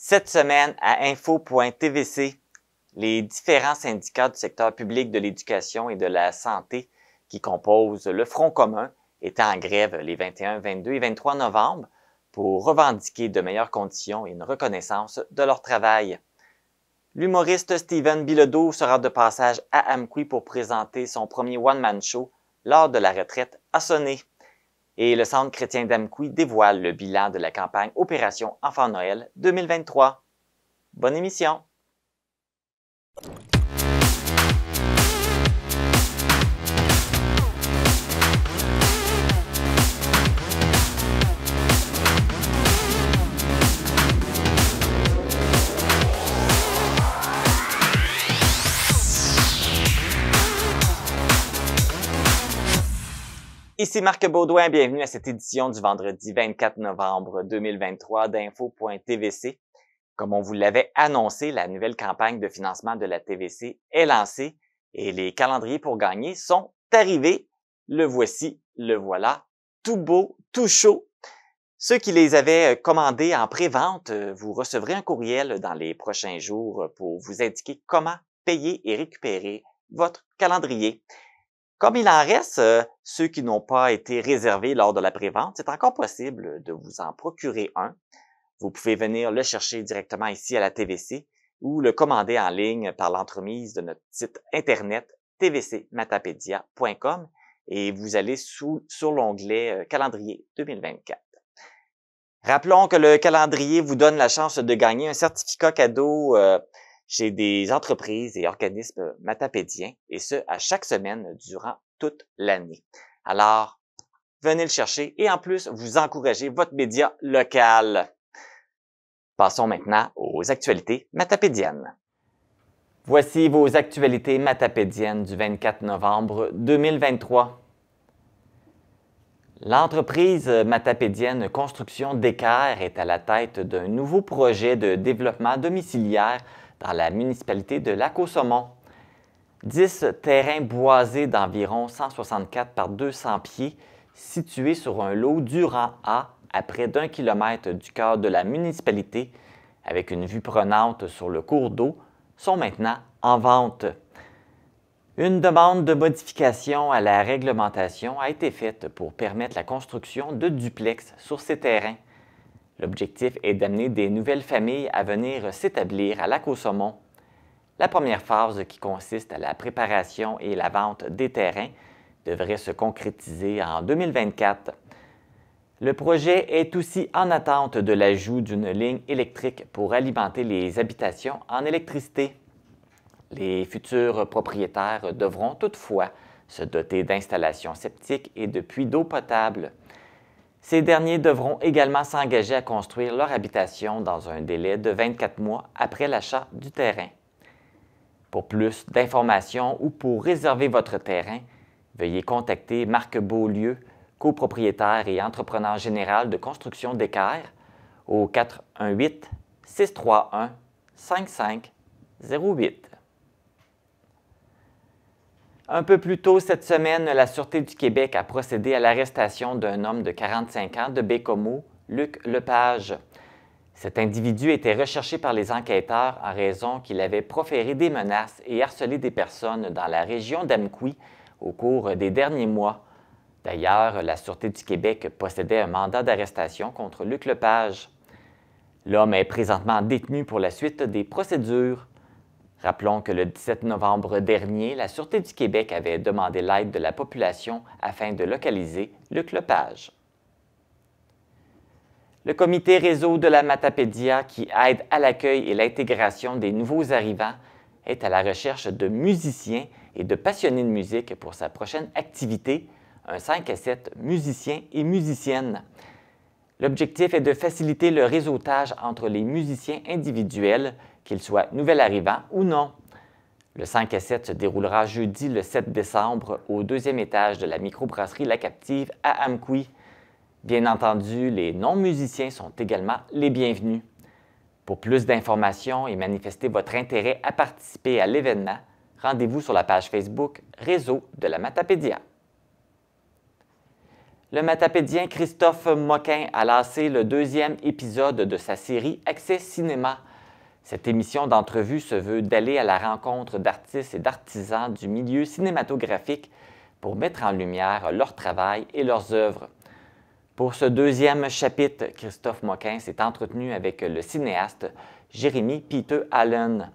Cette semaine, à info.tvc, les différents syndicats du secteur public de l'éducation et de la santé qui composent le Front commun étaient en grève les 21, 22 et 23 novembre pour revendiquer de meilleures conditions et une reconnaissance de leur travail. L'humoriste Steven Bilodeau sera de passage à Amqui pour présenter son premier one-man show lors de la retraite à sonner. Et le Centre chrétien d'Amqui dévoile le bilan de la campagne Opération Enfant Noël 2023. Bonne émission! Ici Marc Baudouin, bienvenue à cette édition du vendredi 24 novembre 2023 d'Info.tvc. Comme on vous l'avait annoncé, la nouvelle campagne de financement de la TVC est lancée et les calendriers pour gagner sont arrivés. Le voici, le voilà, tout beau, tout chaud. Ceux qui les avaient commandés en pré-vente, vous recevrez un courriel dans les prochains jours pour vous indiquer comment payer et récupérer votre calendrier. Comme il en reste, ceux qui n'ont pas été réservés lors de la prévente, c'est encore possible de vous en procurer un. Vous pouvez venir le chercher directement ici à la TVC ou le commander en ligne par l'entremise de notre site internet tvcmatapedia.com et vous allez sur l'onglet Calendrier 2024. Rappelons que le calendrier vous donne la chance de gagner un certificat cadeau chez des entreprises et organismes matapédiens, et ce, à chaque semaine durant toute l'année. Alors, venez le chercher et en plus, vous encouragez votre média local. Passons maintenant aux actualités matapédiennes. Voici vos actualités matapédiennes du 24 novembre 2023. L'entreprise matapédienne Construction d'Équerre est à la tête d'un nouveau projet de développement domiciliaire dans la municipalité de Lac-aux-Saumons. 10 terrains boisés d'environ 164 par 200 pieds, situés sur un lot du rang A à près d'1 kilomètre du cœur de la municipalité, avec une vue prenante sur le cours d'eau, sont maintenant en vente. Une demande de modification à la réglementation a été faite pour permettre la construction de duplex sur ces terrains. L'objectif est d'amener des nouvelles familles à venir s'établir à Lac-aux-Saumons. La première phase, qui consiste à la préparation et la vente des terrains, devrait se concrétiser en 2024. Le projet est aussi en attente de l'ajout d'une ligne électrique pour alimenter les habitations en électricité. Les futurs propriétaires devront toutefois se doter d'installations septiques et de puits d'eau potable. Ces derniers devront également s'engager à construire leur habitation dans un délai de 24 mois après l'achat du terrain. Pour plus d'informations ou pour réserver votre terrain, veuillez contacter Marc Beaulieu, copropriétaire et entrepreneur général de Construction d'Équerre, au 418-631-5508. Un peu plus tôt cette semaine, la Sûreté du Québec a procédé à l'arrestation d'un homme de 45 ans de Bécomo, Luc Lepage. Cet individu était recherché par les enquêteurs en raison qu'il avait proféré des menaces et harcelé des personnes dans la région d'Amqui au cours des derniers mois. D'ailleurs, la Sûreté du Québec possédait un mandat d'arrestation contre Luc Lepage. L'homme est présentement détenu pour la suite des procédures. Rappelons que le 17 novembre dernier, la Sûreté du Québec avait demandé l'aide de la population afin de localiser Luc Lepage. Le comité réseau de la Matapédia, qui aide à l'accueil et l'intégration des nouveaux arrivants, est à la recherche de musiciens et de passionnés de musique pour sa prochaine activité, un 5 à 7 musiciens et musiciennes. L'objectif est de faciliter le réseautage entre les musiciens individuels, qu'ils soient nouvel arrivants ou non. Le 5 à 7 se déroulera jeudi le 7 décembre au 2e étage de la microbrasserie La Captive à Amqui. Bien entendu, les non-musiciens sont également les bienvenus. Pour plus d'informations et manifester votre intérêt à participer à l'événement, rendez-vous sur la page Facebook Réseau de la Matapédia. Le matapédien Christophe Moquin a lancé le deuxième épisode de sa série Accès Cinéma. Cette émission d'entrevue se veut d'aller à la rencontre d'artistes et d'artisans du milieu cinématographique pour mettre en lumière leur travail et leurs œuvres. Pour ce deuxième chapitre, Christophe Moquin s'est entretenu avec le cinéaste Jeremy Peter Allen,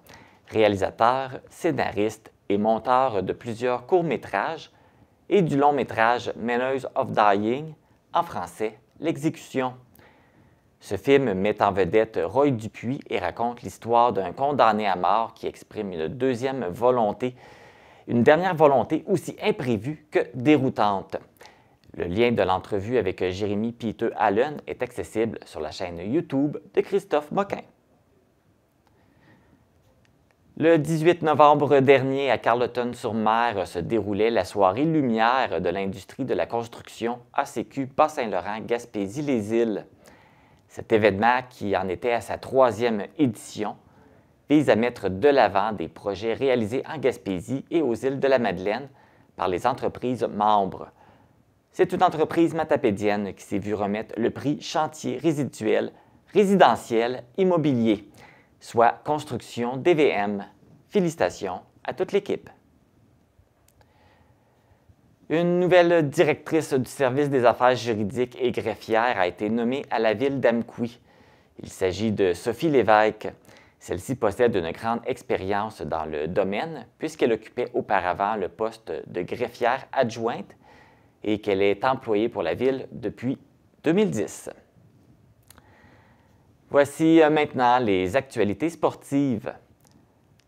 réalisateur, scénariste et monteur de plusieurs courts-métrages et du long-métrage Manners of Dying, en français, L'exécution. Ce film met en vedette Roy Dupuis et raconte l'histoire d'un condamné à mort qui exprime une dernière volonté aussi imprévue que déroutante. Le lien de l'entrevue avec Jeremy Peter Allen est accessible sur la chaîne YouTube de Christophe Moquin. Le 18 novembre dernier, à Carleton-sur-Mer, se déroulait la soirée Lumière de l'industrie de la construction ACQ Bas-Saint-Laurent-Gaspésie-les-Îles. Cet événement, qui en était à sa troisième édition, vise à mettre de l'avant des projets réalisés en Gaspésie et aux îles de la Madeleine par les entreprises membres. C'est une entreprise matapédienne qui s'est vue remettre le prix Chantier résidentiel immobilier, soit Construction DVM. Félicitations à toute l'équipe. Une nouvelle directrice du service des affaires juridiques et greffières a été nommée à la ville d'Amqui. Il s'agit de Sophie Lévesque. Celle-ci possède une grande expérience dans le domaine puisqu'elle occupait auparavant le poste de greffière adjointe et qu'elle est employée pour la ville depuis 2010. Voici maintenant les actualités sportives.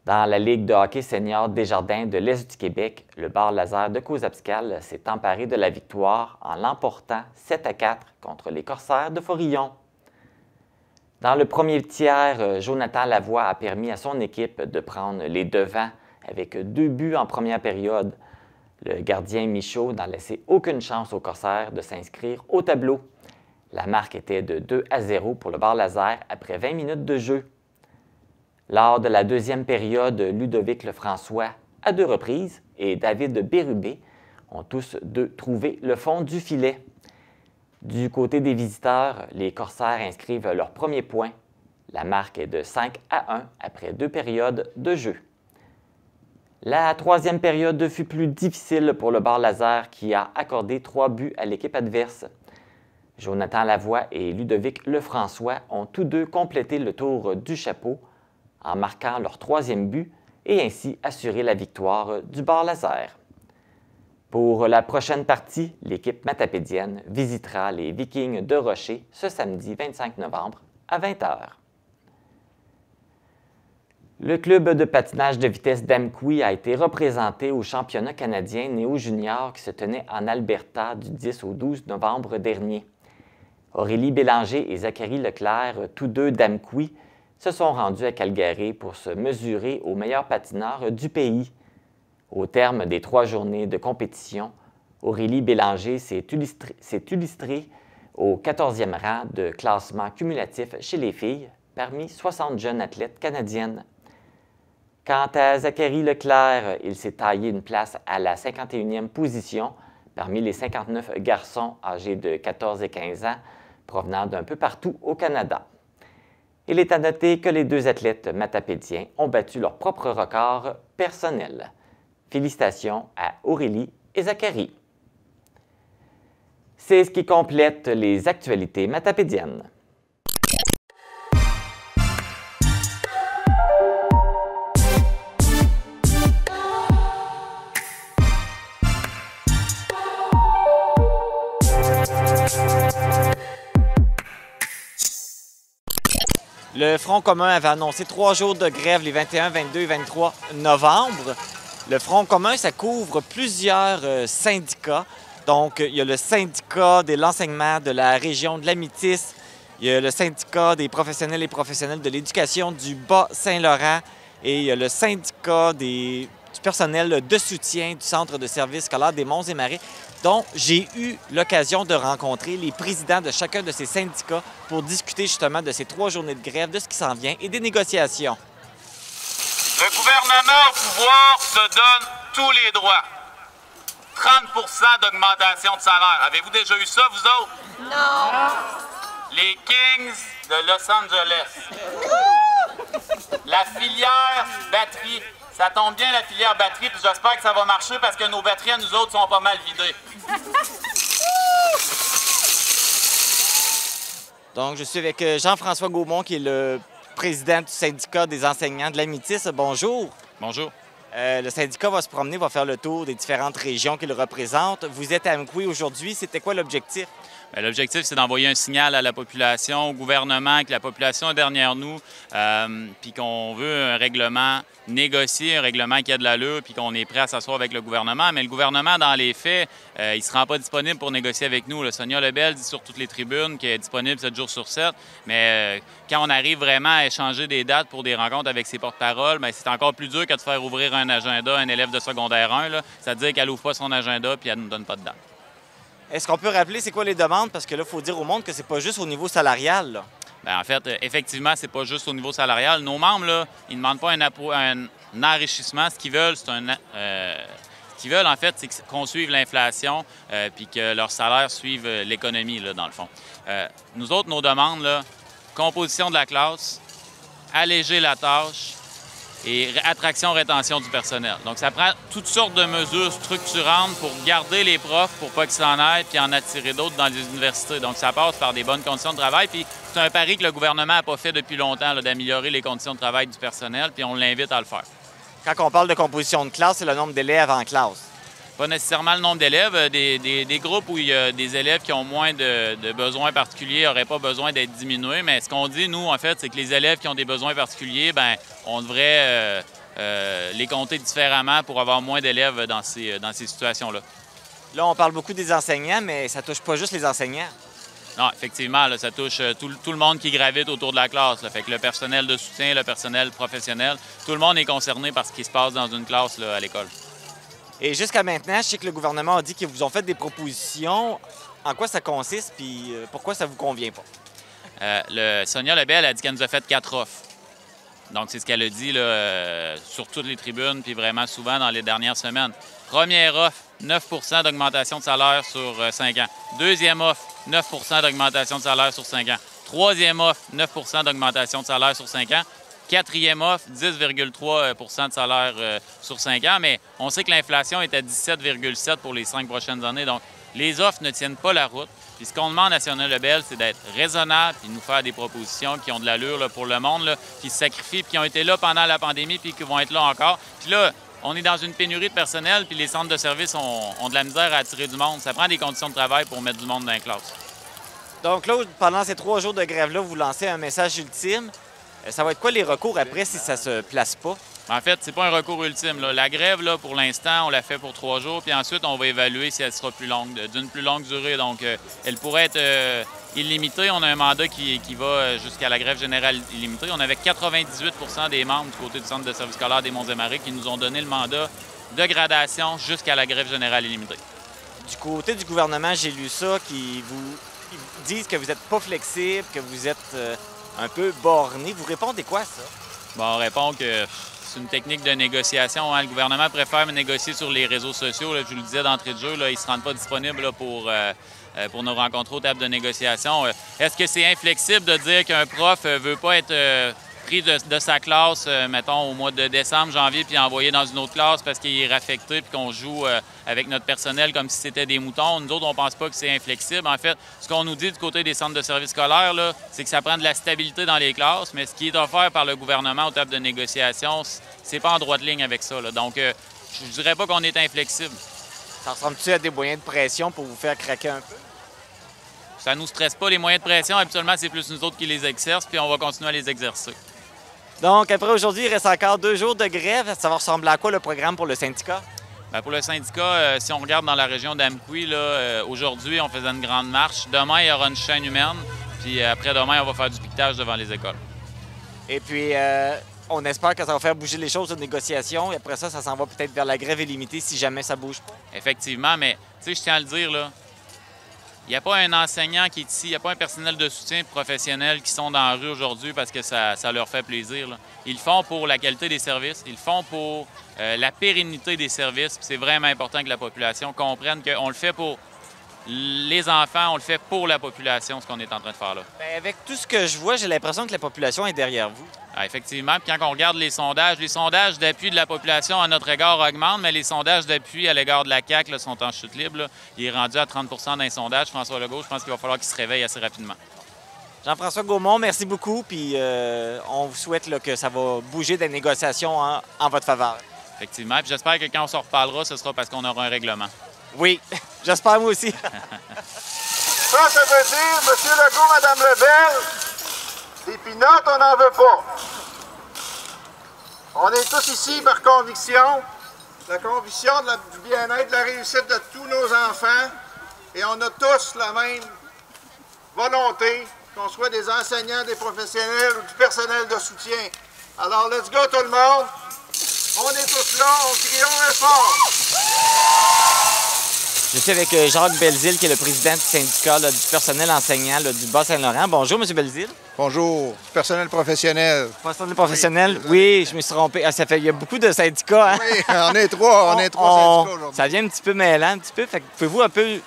Dans la Ligue de hockey senior Desjardins de l'Est du Québec, le bar laser de Cousapscal s'est emparé de la victoire en l'emportant 7-4 contre les Corsaires de Forillon. Dans le premier tiers, Jonathan Lavoie a permis à son équipe de prendre les devants avec 2 buts en première période. Le gardien Michaud n'a laissé aucune chance aux Corsaires de s'inscrire au tableau. La marque était de 2-0 pour le bar laser après 20 minutes de jeu. Lors de la deuxième période, Ludovic Lefrançois, à 2 reprises, et David Bérubé ont tous deux trouvé le fond du filet. Du côté des visiteurs, les Corsaires inscrivent leur premier point. La marque est de 5-1 après 2 périodes de jeu. La troisième période fut plus difficile pour le bar laser qui a accordé 3 buts à l'équipe adverse. Jonathan Lavoie et Ludovic Lefrançois ont tous deux complété le tour du chapeau en marquant leur 3e but et ainsi assuré la victoire du bar laser. Pour la prochaine partie, l'équipe matapédienne visitera les Vikings de Rocher ce samedi 25 novembre à 20h. Le club de patinage de vitesse d'Amqui a été représenté au championnat canadien néo-junior qui se tenait en Alberta du 10 au 12 novembre dernier. Aurélie Bélanger et Zachary Leclerc, tous deux d'Amqui, se sont rendus à Calgary pour se mesurer aux meilleurs patineurs du pays. Au terme des 3 journées de compétition, Aurélie Bélanger s'est illustrée au 14e rang de classement cumulatif chez les filles parmi 60 jeunes athlètes canadiennes. Quant à Zachary Leclerc, il s'est taillé une place à la 51e position parmi les 59 garçons âgés de 14 et 15 ans provenant d'un peu partout au Canada. Il est à noter que les 2 athlètes matapédiens ont battu leur propre record personnel. Félicitations à Aurélie et Zachary. C'est ce qui complète les actualités matapédiennes. Le Front commun avait annoncé 3 jours de grève les 21, 22 et 23 novembre. Le Front commun, ça couvre plusieurs syndicats. Donc, il y a le syndicat de l'enseignement de la région de la Métis, il y a le syndicat des professionnels et professionnelles de l'éducation du Bas-Saint-Laurent et il y a le syndicat du personnel de soutien du Centre de services scolaires des Monts et Marais, dont j'ai eu l'occasion de rencontrer les présidents de chacun de ces syndicats pour discuter justement de ces 3 journées de grève, de ce qui s'en vient et des négociations. Le gouvernement au pouvoir se donne tous les droits. 30 d'augmentation de salaire. Avez-vous déjà eu ça, vous autres? Non! Les Kings de Los Angeles. La filière batterie. Ça tombe bien, la filière batterie, puis j'espère que ça va marcher parce que nos batteries à nous autres sont pas mal vidées. Donc, je suis avec Jean-François Gaumont, qui est le président du syndicat des enseignants de la Métis. Bonjour. Bonjour. Le syndicat va se promener, va faire le tour des différentes régions qu'il représente. Vous êtes à Amqui aujourd'hui. C'était quoi l'objectif? L'objectif, c'est d'envoyer un signal à la population, au gouvernement, que la population est derrière nous, puis qu'on veut un règlement négocié, un règlement qui a de l'allure, puis qu'on est prêt à s'asseoir avec le gouvernement. Mais le gouvernement, dans les faits, il ne se rend pas disponible pour négocier avec nous. Sonia Lebel dit sur toutes les tribunes qu'elle est disponible 7 jours sur 7, mais quand on arrive vraiment à échanger des dates pour des rencontres avec ses porte-paroles, c'est encore plus dur que de faire ouvrir un agenda à un élève de secondaire 1. C'est-à-dire qu'elle n'ouvre pas son agenda puis elle ne nous donne pas de date. Est-ce qu'on peut rappeler c'est quoi les demandes? Parce que là, il faut dire au monde que c'est pas juste au niveau salarial, là. En fait, effectivement, c'est pas juste au niveau salarial. Nos membres, là, ils ne demandent pas un enrichissement. Ce qu'ils veulent, en fait, c'est qu'on suive l'inflation puis que leur salaire suive l'économie, là, dans le fond. Nous autres, nos demandes, là, composition de la classe, alléger la tâche et attraction-rétention du personnel. Donc, ça prend toutes sortes de mesures structurantes pour garder les profs, pour pas qu'ils s'en aillent, puis en attirer d'autres dans les universités. Donc, ça passe par des bonnes conditions de travail. Puis, c'est un pari que le gouvernement n'a pas fait depuis longtemps, d'améliorer les conditions de travail du personnel, puis on l'invite à le faire. Quand on parle de composition de classe, c'est le nombre d'élèves en classe. Pas nécessairement le nombre d'élèves. Des groupes où il y a des élèves qui ont moins de besoins particuliers n'auraient pas besoin d'être diminués. Mais ce qu'on dit, nous, en fait, c'est que les élèves qui ont des besoins particuliers, on devrait les compter différemment pour avoir moins d'élèves dans ces situations-là. Là, on parle beaucoup des enseignants, mais ça touche pas juste les enseignants. Non, effectivement, là, ça touche tout le monde qui gravite autour de la classe. Là. Fait que le personnel de soutien, le personnel professionnel, tout le monde est concerné par ce qui se passe dans une classe là, à l'école. Et jusqu'à maintenant, je sais que le gouvernement a dit qu'ils vous ont fait des propositions. En quoi ça consiste, puis pourquoi ça vous convient pas? Sonia Lebel a dit qu'elle nous a fait 4 offres. Donc, c'est ce qu'elle a dit là, sur toutes les tribunes, puis vraiment souvent dans les dernières semaines. Première offre, 9 d'augmentation de salaire sur 5 ans. Deuxième offre, 9 d'augmentation de salaire sur 5 ans. Troisième offre, 9 d'augmentation de salaire sur 5 ans. Quatrième offre, 10,3 de salaire sur 5 ans, mais on sait que l'inflation est à 17,7 pour les 5 prochaines années. Donc, les offres ne tiennent pas la route. Puis ce qu'on demande à Sonia Lebel, c'est d'être raisonnable et nous faire des propositions qui ont de l'allure là, pour le monde, là, qui se sacrifient, puis qui ont été là pendant la pandémie, puis qui vont être là encore. Puis là, on est dans une pénurie de personnel, puis les centres de services ont de la misère à attirer du monde. Ça prend des conditions de travail pour mettre du monde dans les classes. Donc là, pendant ces 3 jours de grève-là, vous lancez un message ultime. Ça va être quoi les recours après si ça se place pas? En fait, c'est pas un recours ultime. Là. La grève, là, pour l'instant, on l'a fait pour 3 jours, puis ensuite, on va évaluer si elle sera plus longue, d'une plus longue durée. Donc, elle pourrait être illimitée. On a un mandat qui va jusqu'à la grève générale illimitée. On avait 98 des membres du côté du Centre de service scolaire des Monts-et-Marais qui nous ont donné le mandat de gradation jusqu'à la grève générale illimitée. Du côté du gouvernement, j'ai lu ça, qui vous disent que vous n'êtes pas flexible, que vous êtes un peu borné. Vous répondez quoi à ça? Bon, on répond que c'est une technique de négociation. Hein. Le gouvernement préfère négocier sur les réseaux sociaux. Là, je vous le disais d'entrée de jeu, là, ils ne se rendent pas disponibles là, pour nous rencontrer aux tables de négociation. Est-ce que c'est inflexible de dire qu'un prof ne veut pas être pris de sa classe, mettons, au mois de décembre, janvier, puis envoyé dans une autre classe parce qu'il est raffecté puis qu'on joue avec notre personnel comme si c'était des moutons? Nous autres, on ne pense pas que c'est inflexible. En fait, ce qu'on nous dit du côté des centres de services scolaires, c'est que ça prend de la stabilité dans les classes, mais ce qui est offert par le gouvernement aux tables de négociation, c'est pas en droite ligne avec ça. Là. Donc, je ne dirais pas qu'on est inflexible. Ça ressemble-tu à des moyens de pression pour vous faire craquer un peu? Ça ne nous stresse pas, les moyens de pression. Habituellement, c'est plus nous autres qui les exercent, puis on va continuer à les exercer. Donc, après aujourd'hui, il reste encore 2 jours de grève. Ça va ressembler à quoi le programme pour le syndicat? Bien, pour le syndicat, si on regarde dans la région d'Amqui, aujourd'hui, on faisait une grande marche. Demain, il y aura une chaîne humaine. Puis après-demain, on va faire du piquetage devant les écoles. Et puis, on espère que ça va faire bouger les choses aux négociations. Et après ça, ça s'en va peut-être vers la grève illimitée si jamais ça bouge pas. Effectivement, mais tu sais, je tiens à le dire, là, Il n'y a pas un enseignant qui est ici, il n'y a pas un personnel de soutien professionnel qui sont dans la rue aujourd'hui parce que ça leur fait plaisir, là. Ils le font pour la qualité des services, ils le font pour la pérennité des services. C'est vraiment important que la population comprenne qu'on le fait pour les enfants, on le fait pour la population, ce qu'on est en train de faire là. Bien, avec tout ce que je vois, j'ai l'impression que la population est derrière vous. Ah, effectivement, puis quand on regarde les sondages d'appui de la population à notre égard augmentent, mais les sondages d'appui à l'égard de la CAQ là, sont en chute libre, là. Il est rendu à 30 dans les sondages. François Legault, je pense qu'il va falloir qu'il se réveille assez rapidement. Jean-François Gaumont, merci beaucoup. Puis on vous souhaite là, que ça va bouger des négociations en votre faveur. Effectivement, puis j'espère que quand on s'en reparlera, ce sera parce qu'on aura un règlement. Oui, j'espère moi aussi. Ça veut dire, M. Legault, Mme Lebel, des pinottes, on n'en veut pas. On est tous ici par conviction, la conviction du bien-être, de la réussite de tous nos enfants, et on a tous la même volonté, qu'on soit des enseignants, des professionnels ou du personnel de soutien. Alors, let's go tout le monde. On est tous là, on crie un fort. Je suis avec Jacques Belzile, qui est le président du syndicat là, du personnel enseignant là, du Bas-Saint-Laurent. Bonjour, M. Belzile. Bonjour, personnel professionnel. Personnel professionnel, oui, je me suis trompé. Ah, il y a beaucoup de syndicats, hein? Oui, on est trois syndicats aujourd'hui. Ça vient un petit peu mêlant, un petit peu. Fait que pouvez-vous un peu...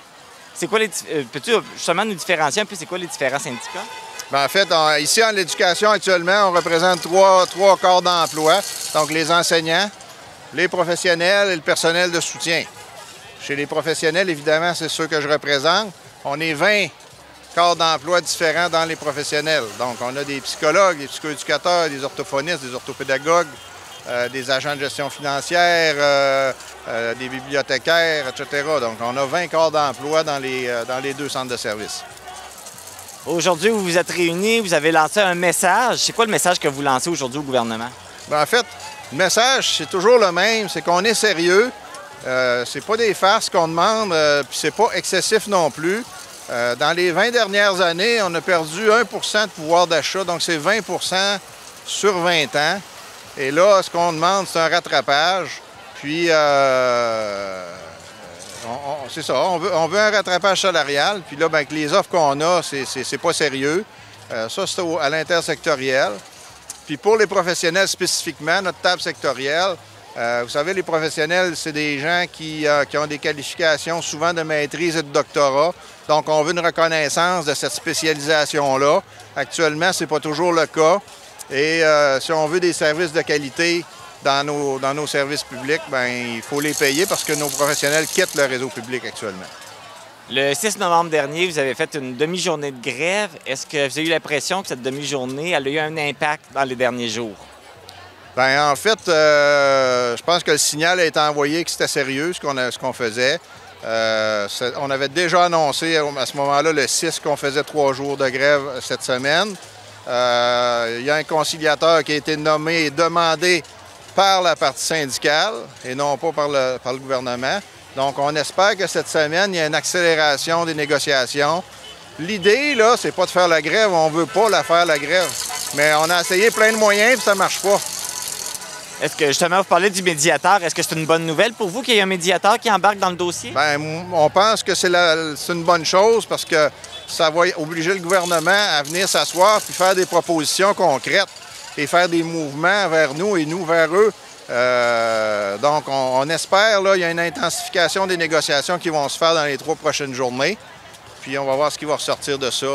C'est quoi les... Peux-tu justement nous différencier un peu c'est quoi les différents syndicats? Bien, en fait, ici en éducation actuellement, on représente trois corps d'emploi. Donc les enseignants, les professionnels et le personnel de soutien. Chez les professionnels, évidemment, c'est ceux que je représente. On est 20 corps d'emploi différents dans les professionnels. Donc, on a des psychologues, des psychoéducateurs, des orthophonistes, des orthopédagogues, des agents de gestion financière, des bibliothécaires, etc. Donc, on a 20 corps d'emploi dans les deux centres de services. Aujourd'hui, vous vous êtes réunis, vous avez lancé un message. C'est quoi le message que vous lancez aujourd'hui au gouvernement? Bien, en fait, le message, c'est toujours le même, c'est qu'on est sérieux. C'est pas des farces qu'on demande, puis c'est pas excessif non plus. Dans les 20 dernières années, on a perdu 1 de pouvoir d'achat, donc c'est 20 sur 20 ans. Et là, ce qu'on demande, c'est un rattrapage. Puis, c'est ça, on veut un rattrapage salarial. Puis là, bien, que les offres qu'on a, c'est pas sérieux. Ça, c'est à l'intersectoriel. Puis pour les professionnels spécifiquement, notre table sectorielle, vous savez, les professionnels, c'est des gens qui ont des qualifications souvent de maîtrise et de doctorat. Donc, on veut une reconnaissance de cette spécialisation-là. Actuellement, ce n'est pas toujours le cas. Et si on veut des services de qualité dans nos services publics, bien, il faut les payer parce que nos professionnels quittent le réseau public actuellement. Le 6 novembre dernier, vous avez fait une demi-journée de grève. Est-ce que vous avez eu l'impression que cette demi-journée elle a eu un impact dans les derniers jours? Bien, en fait, je pense que le signal a été envoyé que c'était sérieux ce qu'on faisait. On avait déjà annoncé à ce moment-là, le 6, qu'on faisait 3 jours de grève cette semaine. Il y a un conciliateur qui a été nommé et demandé par la partie syndicale et non pas par le gouvernement. Donc, on espère que cette semaine, il y a une accélération des négociations. L'idée, là, c'est pas de faire la grève. On veut pas la faire, la grève. Mais on a essayé plein de moyens et ça marche pas. Est-ce que, justement, vous parlez du médiateur. Est-ce que c'est une bonne nouvelle pour vous qu'il y ait un médiateur qui embarque dans le dossier? Bien, on pense que c'est une bonne chose parce que ça va obliger le gouvernement à venir s'asseoir puis faire des propositions concrètes et faire des mouvements vers nous et nous vers eux. Donc, on espère, là, il y a une intensification des négociations qui vont se faire dans les 3 prochaines journées. Puis on va voir ce qui va ressortir de ça.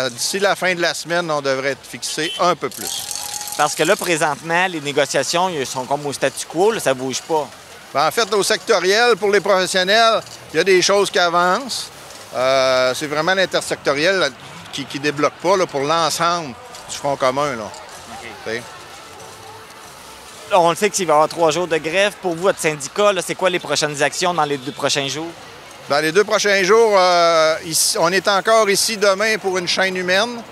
D'ici la fin de la semaine, on devrait être fixé un peu plus. Parce que là, présentement, les négociations ils sont comme au statu quo, là, ça ne bouge pas. Bien, en fait, au sectoriel, pour les professionnels, il y a des choses qui avancent. C'est vraiment l'intersectoriel qui ne débloque pas là, pour l'ensemble du Front commun. Là. Okay. On le sait qu'il va y avoir 3 jours de grève. Pour vous, votre syndicat, c'est quoi les prochaines actions dans les 2 prochains jours? Dans les 2 prochains jours, on est encore ici demain pour une chaîne humaine.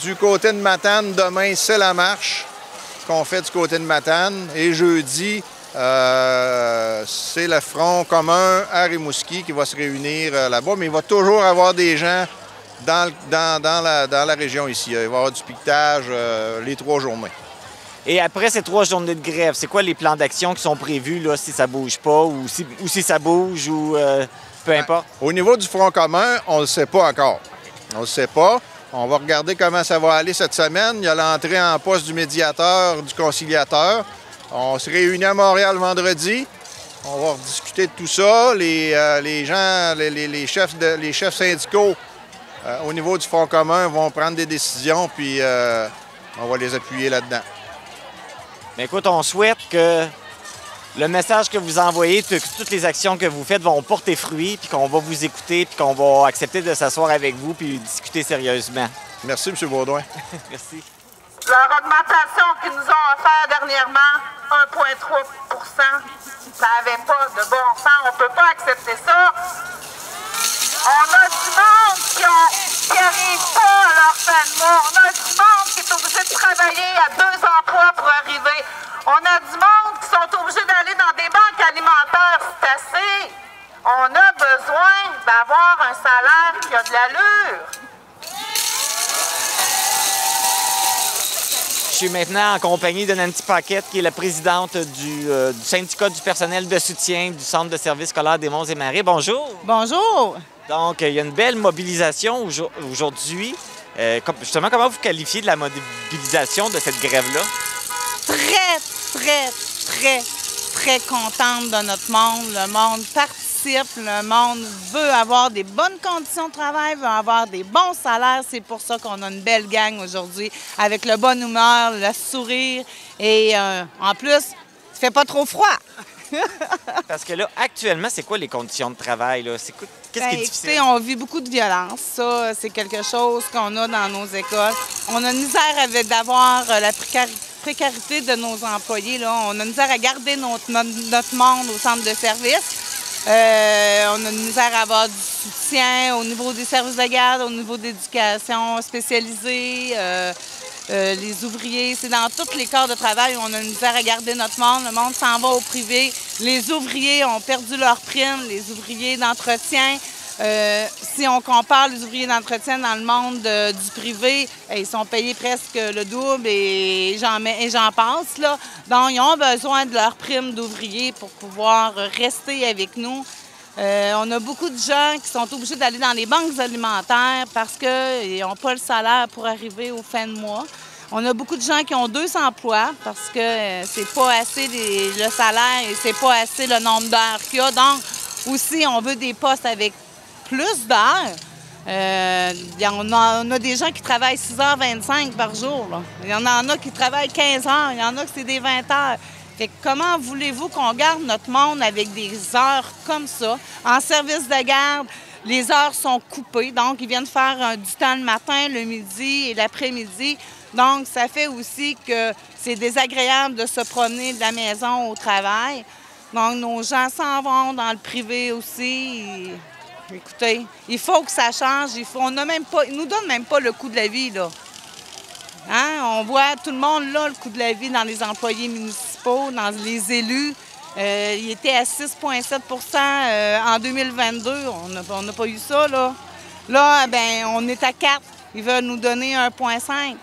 Du côté de Matane, demain, c'est la marche qu'on fait du côté de Matane. Et jeudi, c'est le Front commun à Rimouski qui va se réunir là-bas. Mais il va toujours avoir des gens dans la région ici. Il va y avoir du piquetage les 3 journées. Et après ces 3 journées de grève, c'est quoi les plans d'action qui sont prévus là, si ça bouge pas ou si ça bouge? Ou peu importe? Au niveau du Front commun, on ne le sait pas encore. On ne le sait pas. On va regarder comment ça va aller cette semaine. Il y a l'entrée en poste du médiateur, du conciliateur. On se réunit à Montréal vendredi. On va rediscuter de tout ça. Les gens, les chefs syndicaux au niveau du Front commun vont prendre des décisions, puis on va les appuyer là-dedans. Mais écoute, on souhaite que le message que vous envoyez, que toutes les actions que vous faites vont porter fruit, puis qu'on va vous écouter, puis qu'on va accepter de s'asseoir avec vous puis discuter sérieusement. Merci, M. Baudouin. Merci. Leur augmentation qu'ils nous ont offert dernièrement, 1,3 ça n'avait pas de bon sens. On ne peut pas accepter ça. On a du monde qui n'arrive pas à leur fin de mois. On a du monde qui est obligé de travailler à 2 emplois pour arriver. On a du monde qui sont obligés d'aller dans des banques alimentaires. C'est assez. On a besoin d'avoir un salaire qui a de l'allure. Je suis maintenant en compagnie de Nancy Paquette, qui est la présidente du syndicat du personnel de soutien du Centre de services scolaires des Monts-et-Marais. Bonjour! Bonjour! Donc, il y a une belle mobilisation aujourd'hui. Justement, comment vous qualifiez de la mobilisation de cette grève-là? Très contente de notre monde. Le monde participe, le monde veut avoir des bonnes conditions de travail, veut avoir des bons salaires. C'est pour ça qu'on a une belle gang aujourd'hui, avec le bonne humeur, le sourire. Et en plus, il fait pas trop froid. Parce que là, actuellement, c'est quoi les conditions de travail? Qu'est-ce qui est difficile? Écoutez, on vit beaucoup de violence. Ça, c'est quelque chose qu'on a dans nos écoles. On a une misère d'avoir la précarité de nos employés. Là. On a une misère à garder notre monde au centre de service. On a une misère à avoir du soutien au niveau des services de garde, au niveau d'éducation spécialisée. Les ouvriers, c'est dans tous les corps de travail où on a une misère à garder notre monde. Le monde s'en va au privé. Les ouvriers ont perdu leur prime, les ouvriers d'entretien. Si on compare les ouvriers d'entretien dans le monde du privé, ils sont payés presque le double et j'en passe. Là. Donc, ils ont besoin de leur prime d'ouvriers pour pouvoir rester avec nous. On a beaucoup de gens qui sont obligés d'aller dans les banques alimentaires parce qu'ils n'ont pas le salaire pour arriver aux fins de mois. On a beaucoup de gens qui ont 2 emplois parce que c'est pas assez le salaire et c'est pas assez le nombre d'heures qu'il y a. Donc, aussi, on veut des postes avec plus d'heures. On a des gens qui travaillent 6h25 par jour. Là. Il y en a qui travaillent 15 heures. Il y en a qui c'est des 20 heures. Fait que comment voulez-vous qu'on garde notre monde avec des heures comme ça? En service de garde, les heures sont coupées. Donc, ils viennent faire du temps le matin, le midi et l'après-midi. Donc, ça fait aussi que c'est désagréable de se promener de la maison au travail. Donc, nos gens s'en vont dans le privé aussi. Écoutez, il faut que ça change. Ils ne nous donnent même pas le coût de la vie, là. Hein? On voit tout le monde, là, le coût de la vie dans les employés municipaux, dans les élus. Il était à 6,7 en 2022. On n'a pas eu ça, là. Là, bien, on est à 4. Ils veulent nous donner 1,5.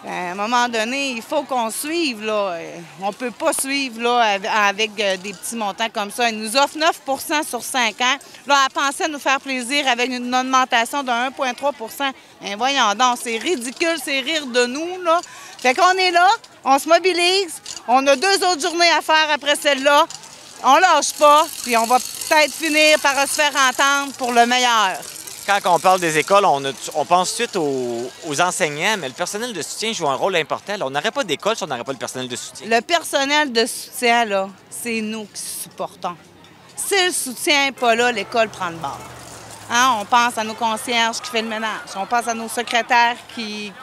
À un moment donné, il faut qu'on suive, là. On ne peut pas suivre, là, avec des petits montants comme ça. Ils nous offrent 9 sur 5 ans. Là, elle pensait nous faire plaisir avec une augmentation de 1,3 bien, voyons donc, c'est ridicule, c'est rire de nous, là. Fait qu'on est là, on se mobilise, on a 2 autres journées à faire après celle-là. On lâche pas, puis on va peut-être finir par se faire entendre pour le meilleur. Quand on parle des écoles, on pense tout de suite aux enseignants, mais le personnel de soutien joue un rôle important. Là, on n'aurait pas d'école si on n'aurait pas le personnel de soutien. Le personnel de soutien, là, c'est nous qui supportons. Si le soutien n'est pas là, l'école prend le bord. Hein? On pense à nos concierges qui font le ménage. On pense à nos secrétaires qui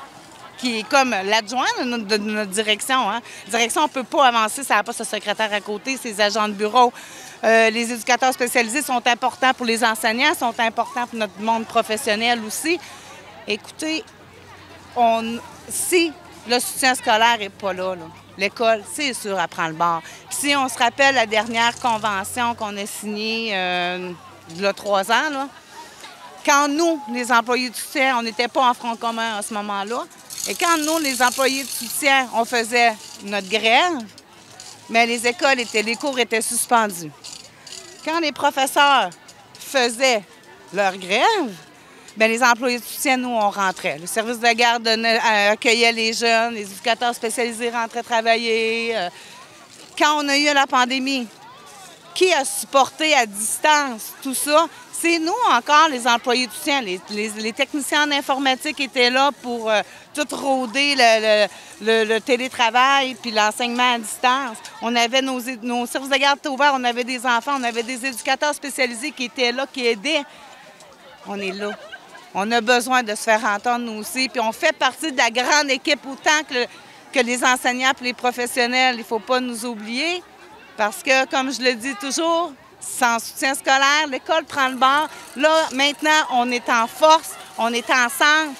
est comme l'adjoint de notre direction. Hein? La direction, on ne peut pas avancer, ça n'a pas ce secrétaire à côté, ses agents de bureau. Les éducateurs spécialisés sont importants pour les enseignants, sont importants pour notre monde professionnel aussi. Écoutez, si le soutien scolaire n'est pas là, l'école, c'est sûr, elle prend le bord. Puis si on se rappelle la dernière convention qu'on a signée il y a 3 ans, là, quand nous, les employés de soutien, on n'était pas en front commun à ce moment-là, et quand nous, les employés de soutien, on faisait notre grève, mais les cours étaient suspendus. Quand les professeurs faisaient leur grève, bien, les employés de soutien, nous, on rentrait. Le service de garde accueillait les jeunes, les éducateurs spécialisés rentraient travailler. Quand on a eu la pandémie, qui a supporté à distance tout ça? C'est nous encore, les employés de soutien. Les techniciens en informatique étaient là pour tout rôder le télétravail puis l'enseignement à distance. On avait nos services de garde ouverts, on avait des enfants, on avait des éducateurs spécialisés qui étaient là, qui aidaient. On est là. On a besoin de se faire entendre, nous aussi. Puis on fait partie de la grande équipe autant que les enseignants et les professionnels. Il ne faut pas nous oublier parce que, comme je le dis toujours, sans soutien scolaire, l'école prend le bord. Là, maintenant, on est en force, on est ensemble.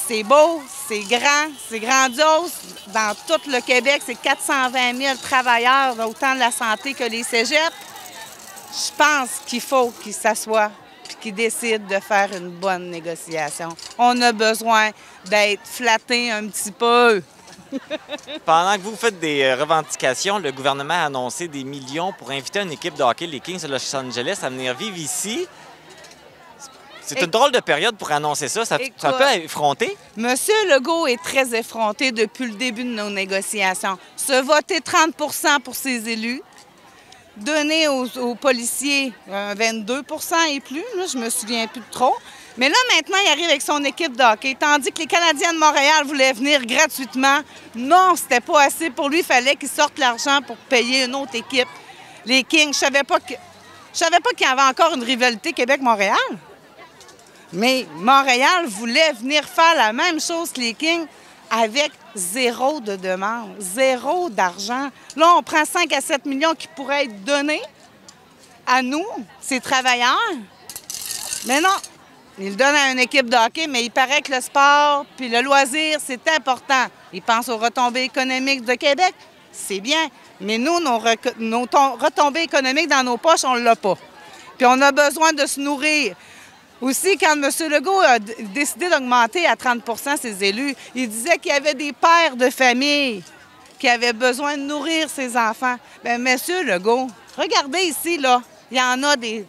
C'est beau, c'est grand, c'est grandiose. Dans tout le Québec, c'est 420 000 travailleurs, autant de la santé que les cégeps. Je pense qu'il faut qu'ils s'assoient et qu'ils décident de faire une bonne négociation. On a besoin d'être flattés un petit peu. Pendant que vous faites des revendications, le gouvernement a annoncé des millions pour inviter une équipe de hockey, les Kings de Los Angeles, à venir vivre ici. C'est une drôle de période pour annoncer ça. Ça peut effronter? Monsieur Legault est très effronté depuis le début de nos négociations. Se voter 30 pour ses élus, donner aux policiers 22 et plus, là, je me souviens plus de trop. Mais là, maintenant, il arrive avec son équipe de hockey. Tandis que les Canadiens de Montréal voulaient venir gratuitement. Non, c'était pas assez pour lui. Il fallait qu'il sorte l'argent pour payer une autre équipe. Les Kings, je savais pas qu'il y avait encore une rivalité Québec-Montréal. Mais Montréal voulait venir faire la même chose que les Kings avec zéro de demande, zéro d'argent. Là, on prend 5 à 7 millions qui pourraient être donnés à nous, ces travailleurs. Mais non, ils le donnent à une équipe de hockey, mais il paraît que le sport puis le loisir, c'est important. Ils pensent aux retombées économiques de Québec, c'est bien. Mais nous, nos retombées économiques dans nos poches, on ne l'a pas. Puis on a besoin de se nourrir. Aussi, quand M. Legault a décidé d'augmenter à 30 ses élus, il disait qu'il y avait des pères de famille qui avaient besoin de nourrir ses enfants. Bien, M. Legault, regardez ici, là, il y en a des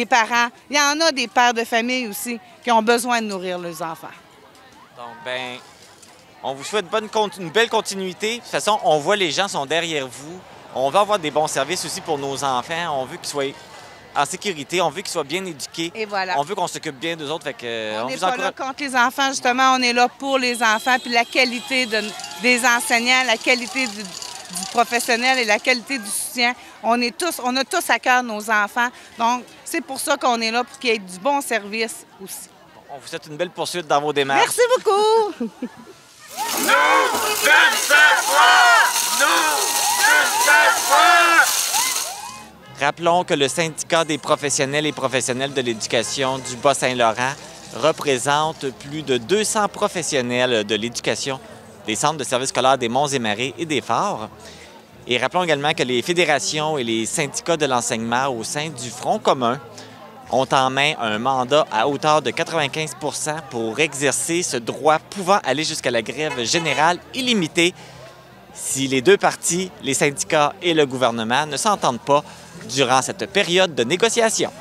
parents, il y en a des pères de famille aussi qui ont besoin de nourrir leurs enfants. Donc, bien, on vous souhaite une belle continuité. De toute façon, on voit les gens sont derrière vous. On veut avoir des bons services aussi pour nos enfants. On veut qu'ils soient en sécurité, on veut qu'ils soient bien éduqués. Et voilà. On veut qu'on s'occupe bien d'eux autres. Fait que, on n'est pas là contre les enfants, justement. On est là pour les enfants, puis la qualité des enseignants, la qualité du professionnel et la qualité du soutien. On a tous à cœur nos enfants. Donc, c'est pour ça qu'on est là, pour qu'il y ait du bon service aussi. On vous souhaite une belle poursuite dans vos démarches. Merci beaucoup! Nous, d'une seule foi! Nous, d'une seule foi! Rappelons que le syndicat des professionnels et professionnels de l'éducation du Bas-Saint-Laurent représente plus de 200 professionnels de l'éducation des centres de services scolaires des Monts-et-Marais et des Forts. Et rappelons également que les fédérations et les syndicats de l'enseignement au sein du Front commun ont en main un mandat à hauteur de 95 % pour exercer ce droit pouvant aller jusqu'à la grève générale illimitée si les deux parties, les syndicats et le gouvernement, ne s'entendent pas durant cette période de négociation.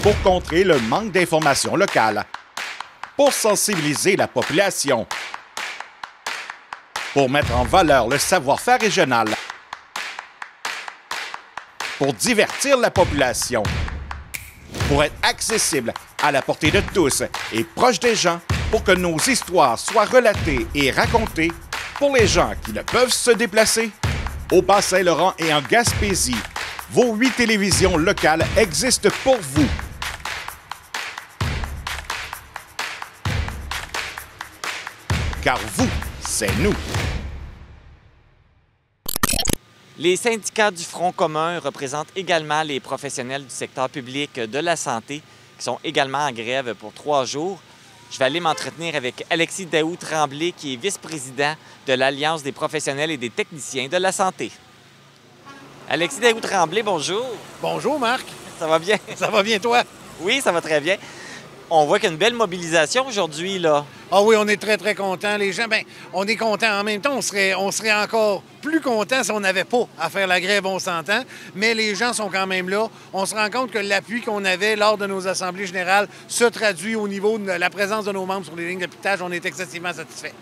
Pour contrer le manque d'informations locales, pour sensibiliser la population, pour mettre en valeur le savoir-faire régional, pour divertir la population, pour être accessible à la portée de tous et proche des gens, pour que nos histoires soient relatées et racontées pour les gens qui ne peuvent se déplacer. Au Bas-Saint-Laurent et en Gaspésie, vos 8 télévisions locales existent pour vous. Car vous, c'est nous. Les syndicats du Front commun représentent également les professionnels du secteur public de la santé qui sont également en grève pour 3 jours. Je vais aller m'entretenir avec Alexis Daou-Tremblay, qui est vice-président de l'Alliance des professionnels et des techniciens de la santé. Alexis Daou-Tremblay, bonjour. Bonjour, Marc. Ça va bien? Ça va bien, toi? Oui, ça va très bien. On voit qu'il y a une belle mobilisation aujourd'hui, là. Ah oui, on est très, très contents. Les gens, bien, on est contents. En même temps, on serait encore plus contents si on n'avait pas à faire la grève, on s'entend. Mais les gens sont quand même là. On se rend compte que l'appui qu'on avait lors de nos assemblées générales se traduit au niveau de la présence de nos membres sur les lignes de piquetage. On est excessivement satisfaits.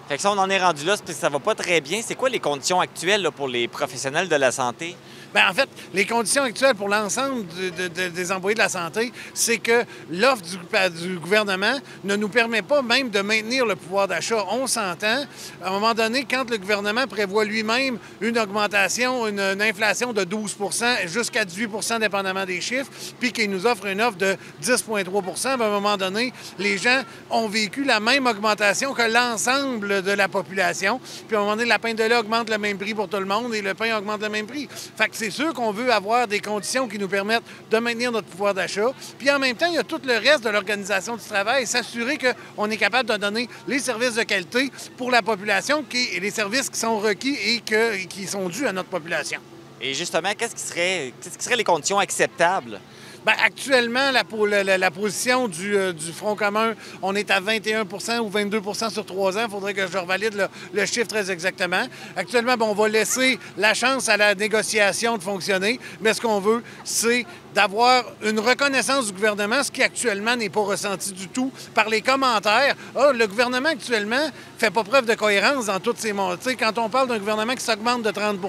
Fait que ça, on en est rendu là, c'est parce que ça va pas très bien. C'est quoi les conditions actuelles là, pour les professionnels de la santé? Bien, en fait, les conditions actuelles pour l'ensemble des employés de la santé, c'est que l'offre du gouvernement ne nous permet pas même de maintenir le pouvoir d'achat. On s'entend. À un moment donné, quand le gouvernement prévoit lui-même une augmentation, une inflation de 12 jusqu'à 18 dépendamment des chiffres, puis qu'il nous offre une offre de 10,3 bien, à un moment donné, les gens ont vécu la même augmentation que l'ensemble de la population. Puis à un moment donné, la pinte de lait augmente le même prix pour tout le monde et le pain augmente le même prix. Fait que c'est sûr qu'on veut avoir des conditions qui nous permettent de maintenir notre pouvoir d'achat. Puis en même temps, il y a tout le reste de l'organisation du travail, s'assurer qu'on est capable de donner les services de qualité pour la population, et les services qui sont requis et qui sont dus à notre population. Et justement, qu'est-ce qui seraient les conditions acceptables? Bien, actuellement, la position du Front commun, on est à 21 ou 22 sur 3 ans. Il faudrait que je revalide le chiffre très exactement. Actuellement, bien, on va laisser la chance à la négociation de fonctionner, mais ce qu'on veut, c'est d'avoir une reconnaissance du gouvernement, ce qui actuellement n'est pas ressenti du tout par les commentaires. Ah, le gouvernement actuellement fait pas preuve de cohérence dans toutes ces mondes. Quand on parle d'un gouvernement qui s'augmente de 30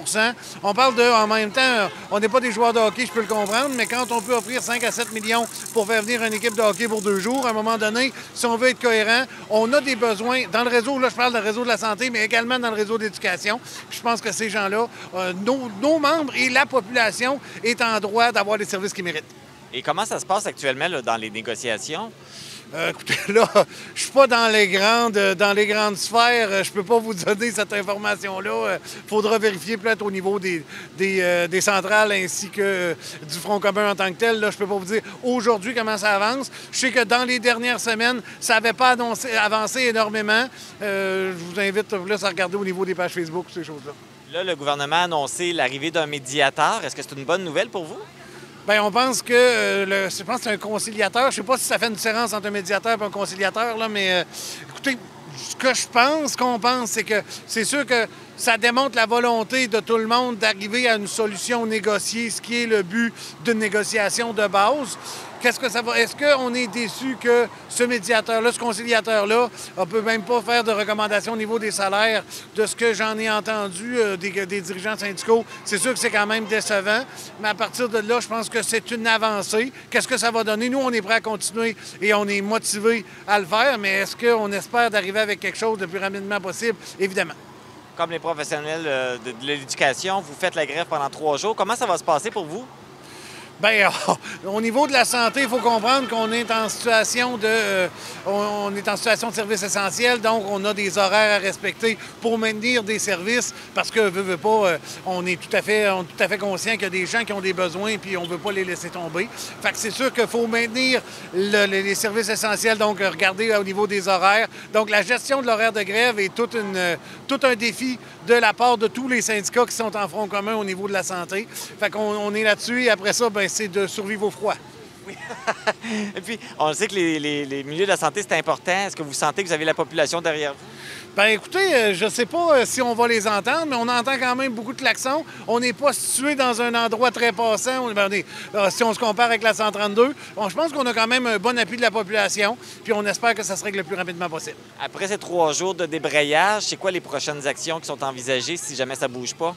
on parle en même temps, on n'est pas des joueurs de hockey, je peux le comprendre, mais quand on peut offrir 5 à 7 millions pour faire venir une équipe de hockey pour 2 jours, à un moment donné, si on veut être cohérent, on a des besoins dans le réseau, là je parle du réseau de la santé, mais également dans le réseau d'éducation. Je pense que ces gens-là, nos membres et la population est en droit d'avoir les services qu'ils méritent. Et comment ça se passe actuellement là, dans les négociations? Écoutez, là, je suis pas dans les grandes sphères. Je peux pas vous donner cette information-là. Il faudra vérifier peut-être au niveau des centrales ainsi que du Front commun en tant que tel. Là, je peux pas vous dire aujourd'hui comment ça avance. Je sais que dans les dernières semaines, ça n'avait pas avancé énormément. Je vous invite plus à regarder au niveau des pages Facebook, ces choses-là. Là, le gouvernement a annoncé l'arrivée d'un médiateur. Est-ce que c'est une bonne nouvelle pour vous? Bien, on pense que je pense que c'est un conciliateur. Je ne sais pas si ça fait une différence entre un médiateur et un conciliateur, là, mais écoutez, ce que qu'on pense, c'est que c'est sûr que ça démontre la volonté de tout le monde d'arriver à une solution négociée, ce qui est le but d'une négociation de base. Qu'est-ce que ça va? Est-ce qu'on est déçu que ce médiateur-là, ce conciliateur-là, ne peut même pas faire de recommandations au niveau des salaires? De ce que j'en ai entendu des dirigeants syndicaux, c'est sûr que c'est quand même décevant. Mais à partir de là, je pense que c'est une avancée. Qu'est-ce que ça va donner? Nous, on est prêts à continuer et on est motivés à le faire, mais est-ce qu'on espère d'arriver avec quelque chose le plus rapidement possible? Évidemment. Comme les professionnels de l'éducation, vous faites la grève pendant 3 jours. Comment ça va se passer pour vous? Bien, au niveau de la santé, il faut comprendre qu'on est en situation de service essentiel, donc on a des horaires à respecter pour maintenir des services, parce que veut pas, on est tout à fait conscient qu'il y a des gens qui ont des besoins puis on ne veut pas les laisser tomber. Fait que c'est sûr qu'il faut maintenir les services essentiels, donc regarder au niveau des horaires. Donc la gestion de l'horaire de grève est tout un défi de la part de tous les syndicats qui sont en front commun au niveau de la santé. Fait qu'on est là-dessus et après ça, bien, c'est de survivre au froid. Oui. Et puis, on sait que les milieux de la santé, c'est important. Est-ce que vous sentez que vous avez la population derrière vous? Bien, écoutez, je ne sais pas si on va les entendre, mais on entend quand même beaucoup de klaxons. On n'est pas situé dans un endroit très passant. Si on se compare avec la 132, je pense qu'on a quand même un bon appui de la population, puis on espère que ça se règle le plus rapidement possible. Après ces 3 jours de débrayage, c'est quoi les prochaines actions qui sont envisagées si jamais ça ne bouge pas?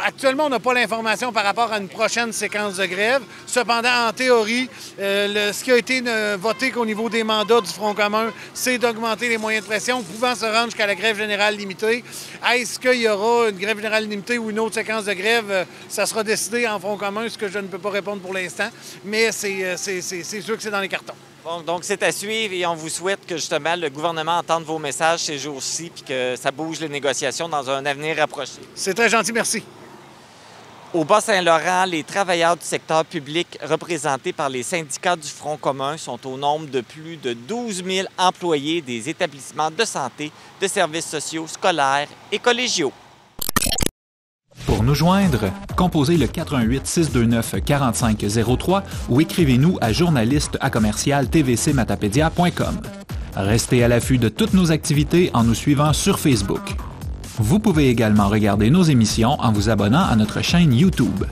Actuellement, on n'a pas l'information par rapport à une prochaine séquence de grève. Cependant, en théorie, ce qui a été voté qu'au niveau des mandats du Front commun, c'est d'augmenter les moyens de pression, pouvant se rendre jusqu'à la grève générale limitée. Est-ce qu'il y aura une grève générale limitée ou une autre séquence de grève? Ça sera décidé en Front commun, ce que je ne peux pas répondre pour l'instant, mais c'est sûr que c'est dans les cartons. Bon, donc, c'est à suivre et on vous souhaite que, justement, le gouvernement entende vos messages ces jours-ci puis que ça bouge les négociations dans un avenir rapproché. C'est très gentil, merci. Au Bas-Saint-Laurent, les travailleurs du secteur public représentés par les syndicats du Front commun sont au nombre de plus de 12 000 employés des établissements de santé, de services sociaux, scolaires et collégiaux. Pour nous nous joindre, composez le 418-629-4503 ou écrivez-nous à journaliste@tvcmatapedia.com. Restez à l'affût de toutes nos activités en nous suivant sur Facebook. Vous pouvez également regarder nos émissions en vous abonnant à notre chaîne YouTube.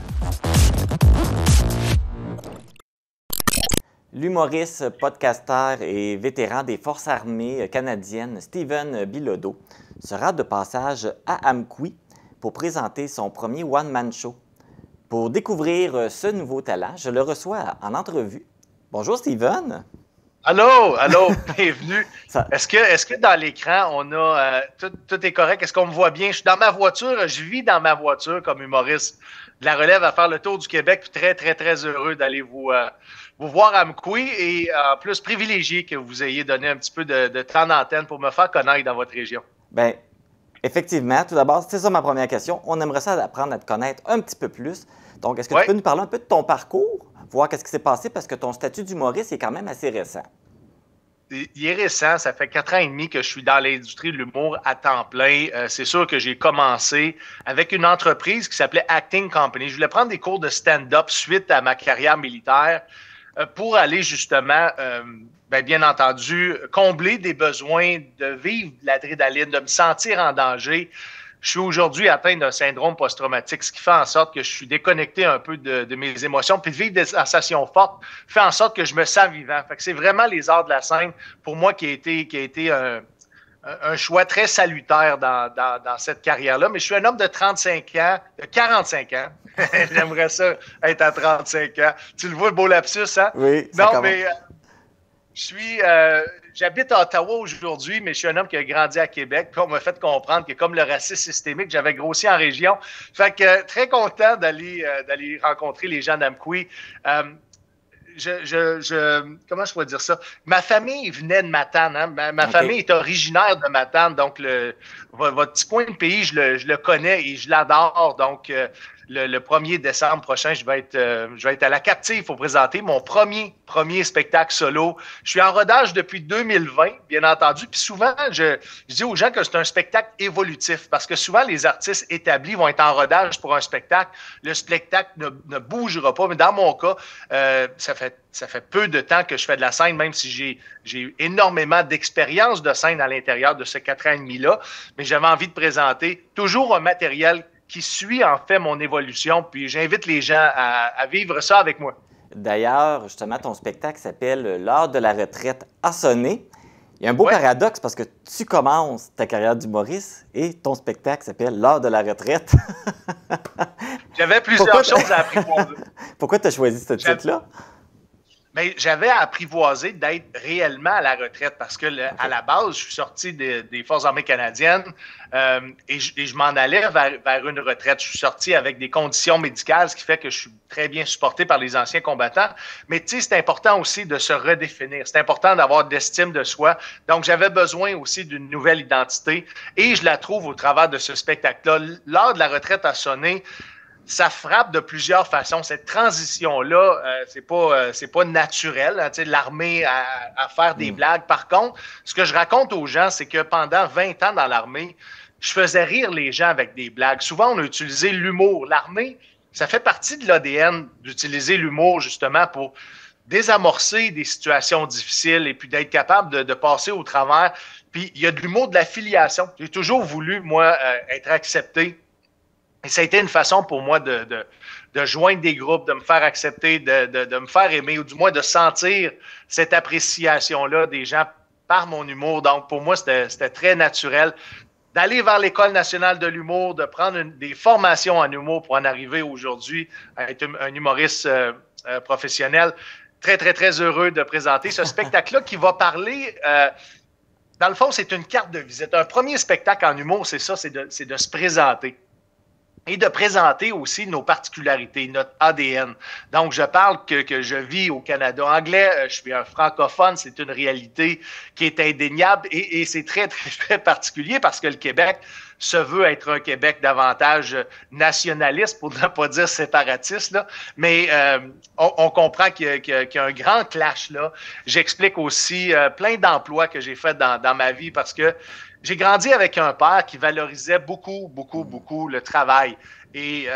L'humoriste, podcasteur et vétéran des Forces armées canadiennes, Stephen Bilodeau, sera de passage à Amqui pour présenter son premier one-man show. Pour découvrir ce nouveau talent, je le reçois en entrevue. Bonjour Stephen! Allô, bienvenue. Est-ce que dans l'écran, on a tout est correct? Est-ce qu'on me voit bien? Je suis dans ma voiture, je vis dans ma voiture comme humoriste de la relève à faire le tour du Québec, puis très, très, très heureux d'aller vous voir à Amqui et en plus privilégié que vous ayez donné un petit peu de temps d'antenne pour me faire connaître dans votre région. Bien, effectivement, tout d'abord, c'est ça ma première question. On aimerait ça apprendre à te connaître un petit peu plus. Donc, est-ce que tu peux nous parler un peu de ton parcours, voir qu'est-ce qui s'est passé, parce que ton statut d'humoriste est quand même assez récent. Il est récent, ça fait 4 ans et demi que je suis dans l'industrie de l'humour à temps plein. C'est sûr que j'ai commencé avec une entreprise qui s'appelait Acting Company. Je voulais prendre des cours de stand-up suite à ma carrière militaire pour aller justement, bien entendu, combler des besoins de vivre de l'adrénaline, de me sentir en danger. Je suis aujourd'hui atteint d'un syndrome post-traumatique, ce qui fait en sorte que je suis déconnecté un peu de mes émotions. Puis de vivre des sensations fortes fait en sorte que je me sens vivant. Fait que c'est vraiment les arts de la scène, pour moi, qui a été un choix très salutaire dans cette carrière-là. Mais je suis un homme de 35 ans, de 45 ans. J'aimerais ça être à 35 ans. Tu le vois, le beau lapsus, hein? Oui, non, mais j'habite à Ottawa aujourd'hui, mais je suis un homme qui a grandi à Québec. Puis on m'a fait comprendre que comme le racisme systémique, j'avais grossi en région. Fait que très content d'aller rencontrer les gens d'Amqui. Comment je pourrais dire ça? Ma famille venait de Matane. Hein? Ma famille est originaire de Matane. Donc, votre petit coin de pays, je le connais et je l'adore. Donc, le 1er décembre prochain, je vais être à la Captive pour présenter mon premier spectacle solo. Je suis en rodage depuis 2020, bien entendu. Puis souvent, je dis aux gens que c'est un spectacle évolutif parce que souvent, les artistes établis vont être en rodage pour un spectacle. Le spectacle ne bougera pas. Mais dans mon cas, ça fait peu de temps que je fais de la scène, même si j'ai énormément d'expérience de scène à l'intérieur de ces 4 ans et demi-là. Mais j'avais envie de présenter toujours un matériel qui suit en fait mon évolution, puis j'invite les gens à vivre ça avec moi. D'ailleurs, justement, ton spectacle s'appelle « L'heure de la retraite a sonné ». Il y a un beau paradoxe parce que tu commences ta carrière d'humoriste et ton spectacle s'appelle « L'heure de la retraite ». J'avais plusieurs choses à apprivoiser. Pourquoi tu as choisi ce titre-là? Mais j'avais apprivoisé d'être réellement à la retraite parce que à la base, je suis sorti des Forces armées canadiennes et je m'en allais vers une retraite. Je suis sorti avec des conditions médicales, ce qui fait que je suis très bien supporté par les anciens combattants. Mais tu sais, c'est important aussi de se redéfinir. C'est important d'avoir de l'estime de soi. Donc, j'avais besoin aussi d'une nouvelle identité et je la trouve au travers de ce spectacle-là. L'heure de la retraite a sonné. Ça frappe de plusieurs façons. Cette transition-là, c'est pas naturel, hein, l'armée à faire des blagues. Par contre, ce que je raconte aux gens, c'est que pendant 20 ans dans l'armée, je faisais rire les gens avec des blagues. Souvent, on a utilisé l'humour. L'armée, ça fait partie de l'ADN d'utiliser l'humour justement pour désamorcer des situations difficiles et puis d'être capable de passer au travers. Puis, il y a de l'humour de la filiation. J'ai toujours voulu, moi, être accepté. Et ça a été une façon pour moi de joindre des groupes, de me faire accepter, de me faire aimer, ou du moins de sentir cette appréciation-là des gens par mon humour. Donc, pour moi, c'était très naturel d'aller vers l'École nationale de l'humour, de prendre des formations en humour pour en arriver aujourd'hui à être un humoriste professionnel. Très, très, très heureux de présenter ce spectacle-là qui va parler... dans le fond, c'est une carte de visite. Un premier spectacle en humour, c'est ça, c'est de se présenter. Et de présenter aussi nos particularités, notre ADN. Donc, je parle que je vis au Canada anglais, je suis un francophone, c'est une réalité qui est indéniable et c'est très, très, très particulier parce que le Québec, se veut être un Québec davantage nationaliste, pour ne pas dire séparatiste, là. Mais on comprend qu'il y a un grand clash là. J'explique aussi plein d'emplois que j'ai fait dans ma vie parce que j'ai grandi avec un père qui valorisait beaucoup le travail. Et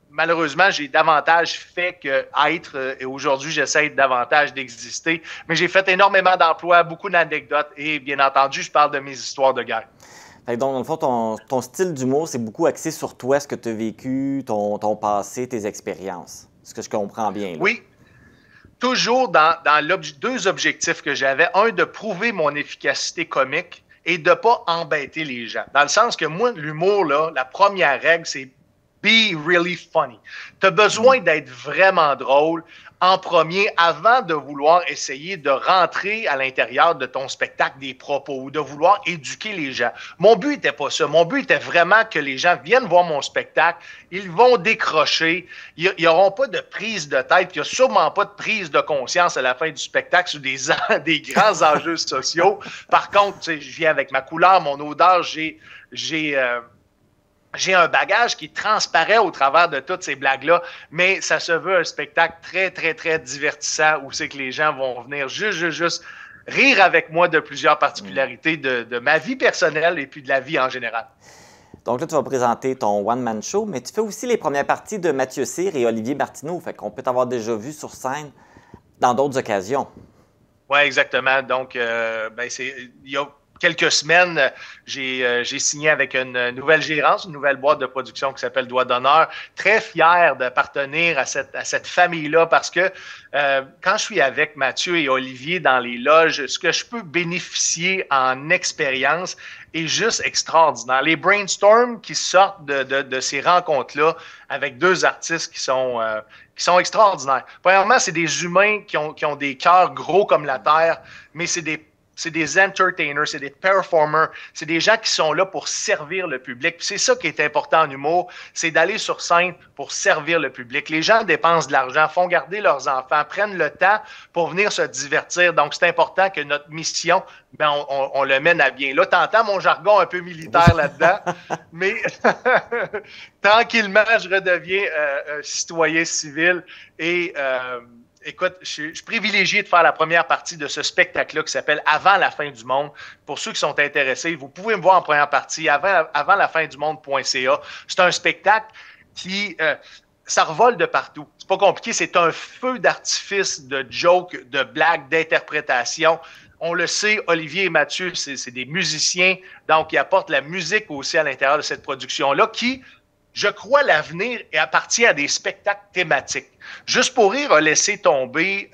malheureusement, j'ai davantage fait qu'être, et aujourd'hui, j'essaie davantage d'exister. Mais j'ai fait énormément d'emplois, beaucoup d'anecdotes, et bien entendu, je parle de mes histoires de guerre. Donc, dans le fond, ton style d'humour, c'est beaucoup axé sur toi, ce que tu as vécu, ton passé, tes expériences. Ce que je comprends bien. Là. Oui. Toujours dans deux objectifs que j'avais. Un, de prouver mon efficacité comique et de ne pas embêter les gens. Dans le sens que moi, l'humour, là, la première règle, c'est be really funny. Tu as besoin d'être vraiment drôle en premier avant de vouloir essayer de rentrer à l'intérieur de ton spectacle des propos ou de vouloir éduquer les gens. Mon but n'était pas ça. Mon but était vraiment que les gens viennent voir mon spectacle, ils vont décrocher, il n'y aura pas de prise de tête, il n'y a sûrement pas de prise de conscience à la fin du spectacle sur des grands enjeux sociaux. Par contre, je viens avec ma couleur, mon odeur, j'ai un bagage qui transparaît au travers de toutes ces blagues-là, mais ça se veut un spectacle très, très, très divertissant où c'est que les gens vont venir juste rire avec moi de plusieurs particularités de ma vie personnelle et puis de la vie en général. Donc là, tu vas présenter ton one-man show, mais tu fais aussi les premières parties de Mathieu Cyr et Olivier Martineau, fait qu'on peut t'avoir déjà vu sur scène dans d'autres occasions. Oui, exactement. Donc, il y a quelques semaines, j'ai signé avec une nouvelle gérance, une nouvelle boîte de production qui s'appelle Doigt d'honneur. Très fier d'appartenir à cette famille-là parce que quand je suis avec Mathieu et Olivier dans les loges, ce que je peux bénéficier en expérience est juste extraordinaire. Les brainstorms qui sortent de ces rencontres-là avec deux artistes qui sont extraordinaires. Premièrement, c'est des humains qui ont des cœurs gros comme la terre, mais c'est des entertainers, c'est des performers, c'est des gens qui sont là pour servir le public. Puis c'est ça qui est important en humour, c'est d'aller sur scène pour servir le public. Les gens dépensent de l'argent, font garder leurs enfants, prennent le temps pour venir se divertir. Donc, c'est important que notre mission, on le mène à bien. Là, tu entends mon jargon un peu militaire là-dedans, mais tranquillement, je redeviens citoyen civil et... Écoute, je suis privilégié de faire la première partie de ce spectacle-là qui s'appelle « Avant la fin du monde ». Pour ceux qui sont intéressés, vous pouvez me voir en première partie, avant la fin du monde.ca. C'est un spectacle qui... ça revole de partout. C'est pas compliqué, c'est un feu d'artifice de jokes, de blagues, d'interprétations. On le sait, Olivier et Mathieu, c'est des musiciens, donc ils apportent la musique aussi à l'intérieur de cette production-là qui... Je crois l'avenir appartient à des spectacles thématiques. Juste pour rire a laissé tomber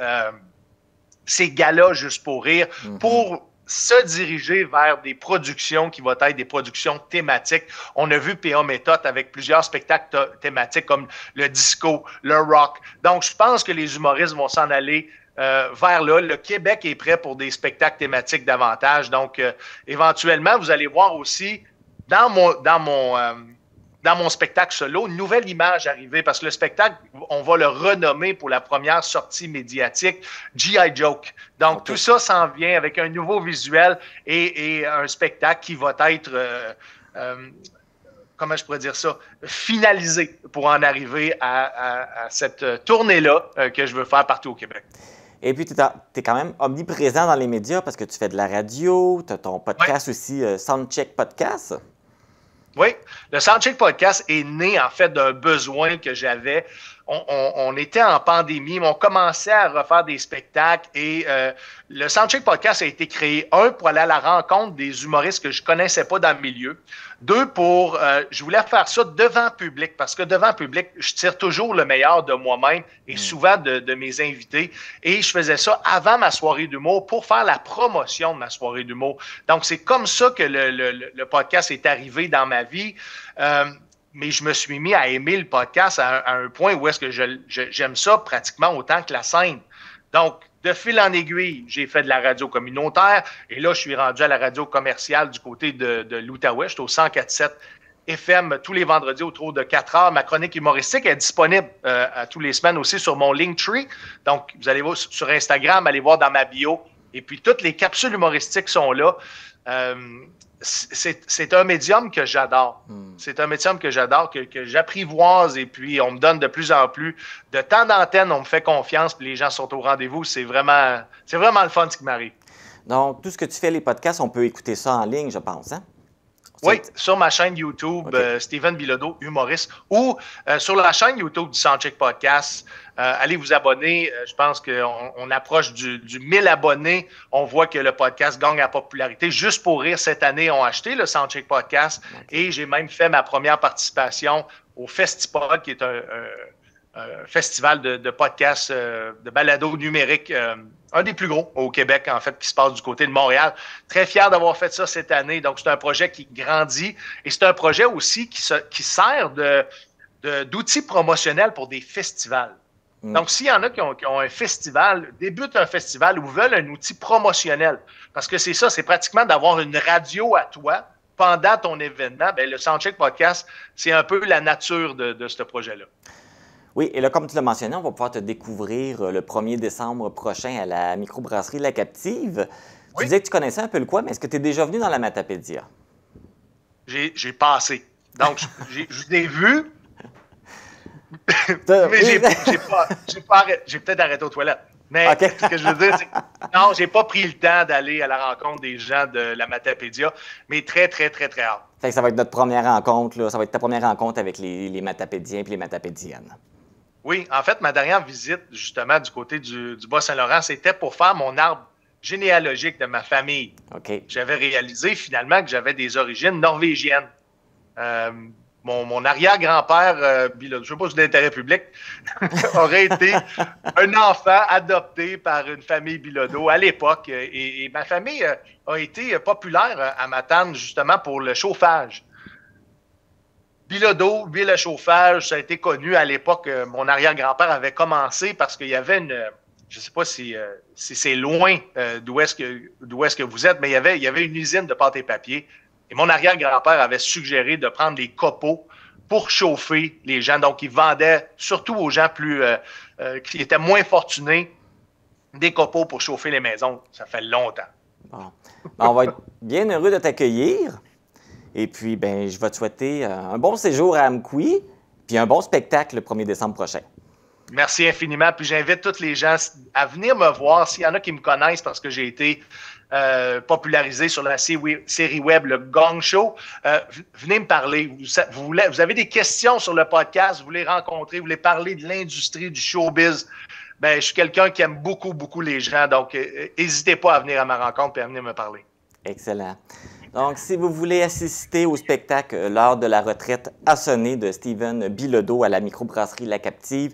ces galas Juste pour rire pour se diriger vers des productions qui vont être des productions thématiques. On a vu P.A. Méthode avec plusieurs spectacles thématiques comme le disco, le rock. Donc, je pense que les humoristes vont s'en aller vers là. Le Québec est prêt pour des spectacles thématiques davantage. Donc, éventuellement, vous allez voir aussi dans mon spectacle solo, une nouvelle image arrivée, parce que le spectacle, on va le renommer pour la première sortie médiatique, G.I. Joke. Donc, Tout ça s'en vient avec un nouveau visuel et un spectacle qui va être, comment je pourrais dire ça, finalisé pour en arriver à cette tournée-là que je veux faire partout au Québec. Et puis, tu es quand même omniprésent dans les médias parce que tu fais de la radio, tu as ton podcast aussi, Soundcheck Podcast. Oui, le Soundcheck Podcast est né en fait d'un besoin que j'avais. On était en pandémie, mais on commençait à refaire des spectacles et le Soundcheck Podcast a été créé, un, pour aller à la rencontre des humoristes que je connaissais pas dans le milieu. Deux, je voulais faire ça devant public parce que devant public, je tire toujours le meilleur de moi-même et souvent de mes invités. Et je faisais ça avant ma soirée d'humour pour faire la promotion de ma soirée d'humour. Donc, c'est comme ça que le podcast est arrivé dans ma vie. Mais je me suis mis à aimer le podcast à un point où est-ce que j'aime ça pratiquement autant que la scène. Donc, de fil en aiguille, j'ai fait de la radio communautaire et là, je suis rendu à la radio commerciale du côté de l'Outaouais. Je suis au 104.7 FM tous les vendredis autour de 4 heures. Ma chronique humoristique est disponible à tous les semaines aussi sur mon Linktree. Donc, vous allez voir sur Instagram, allez voir dans ma bio Et puis, toutes les capsules humoristiques sont là. C'est un médium que j'adore. C'est un médium que j'adore, que j'apprivoise, et puis on me donne de plus en plus de temps d'antenne, on me fait confiance, puis les gens sont au rendez-vous. C'est vraiment le fun ce qui m'arrive. Donc, tout ce que tu fais, les podcasts, on peut écouter ça en ligne, je pense, hein? Oui, sur ma chaîne YouTube, Steven Bilodeau, humoriste, ou sur la chaîne YouTube du Soundcheck Podcast. Allez vous abonner. Je pense qu'on approche du 1000 abonnés. On voit que le podcast gagne en popularité. Juste pour rire, cette année, on a acheté le Soundcheck Podcast et j'ai même fait ma première participation au Festipod, qui est un festival de podcasts, de balado numérique, un des plus gros au Québec, en fait, qui se passe du côté de Montréal. Très fier d'avoir fait ça cette année. Donc, c'est un projet qui grandit et c'est un projet aussi qui sert d'outil promotionnel pour des festivals. Donc, s'il y en a qui ont un festival, débutent un festival ou veulent un outil promotionnel, parce que c'est ça, c'est pratiquement d'avoir une radio à toi pendant ton événement, bien, le Soundcheck Podcast, c'est un peu la nature de ce projet-là. Oui, et là, comme tu l'as mentionné, on va pouvoir te découvrir le 1er décembre prochain à la microbrasserie La Captive. Tu disais que tu connaissais un peu le coin, mais est-ce que tu es déjà venu dans la Matapédia? J'ai passé. Donc, je l'ai vu, mais j'ai peut-être arrêté aux toilettes. Mais ce que je veux dire, c'est que non, j'ai pas pris le temps d'aller à la rencontre des gens de la Matapédia, mais très, très, très, très hâte. Fait que ça va être notre première rencontre, là. Ça va être ta première rencontre avec les Matapédiens et les Matapédiennes. Oui, en fait, ma dernière visite, justement, du côté du Bas-Saint-Laurent, c'était pour faire mon arbre généalogique de ma famille. J'avais réalisé, finalement, que j'avais des origines norvégiennes. Mon arrière-grand-père, je ne sais pas si c'est d'intérêt public, aurait été un enfant adopté par une famille Bilodeau à l'époque. Et ma famille a été populaire à Matane, justement, pour le chauffage. Bilodeau, huile à chauffage, ça a été connu à l'époque. Mon arrière-grand-père avait commencé parce qu'il y avait je ne sais pas si c'est loin d'où est-ce que vous êtes, mais il y avait une usine de pâte et papier. Et mon arrière-grand-père avait suggéré de prendre des copeaux pour chauffer les gens. Donc, il vendait surtout aux gens qui étaient moins fortunés des copeaux pour chauffer les maisons. Ça fait longtemps. Bon. On va être bien heureux de t'accueillir. Et puis, ben, je vais te souhaiter un bon séjour à Amqui, puis un bon spectacle le 1er décembre prochain. Merci infiniment. Puis j'invite tous les gens à venir me voir. S'il y en a qui me connaissent parce que j'ai été popularisé sur la série web Le Gong Show, venez me parler. Vous avez des questions sur le podcast, vous voulez rencontrer, vous voulez parler de l'industrie du showbiz. Ben, je suis quelqu'un qui aime beaucoup, beaucoup les gens. Donc, n'hésitez pas à venir à ma rencontre et à venir me parler. Excellent. Donc, si vous voulez assister au spectacle L'heure de la retraite a sonné de Steven Bilodeau à la microbrasserie La Captive,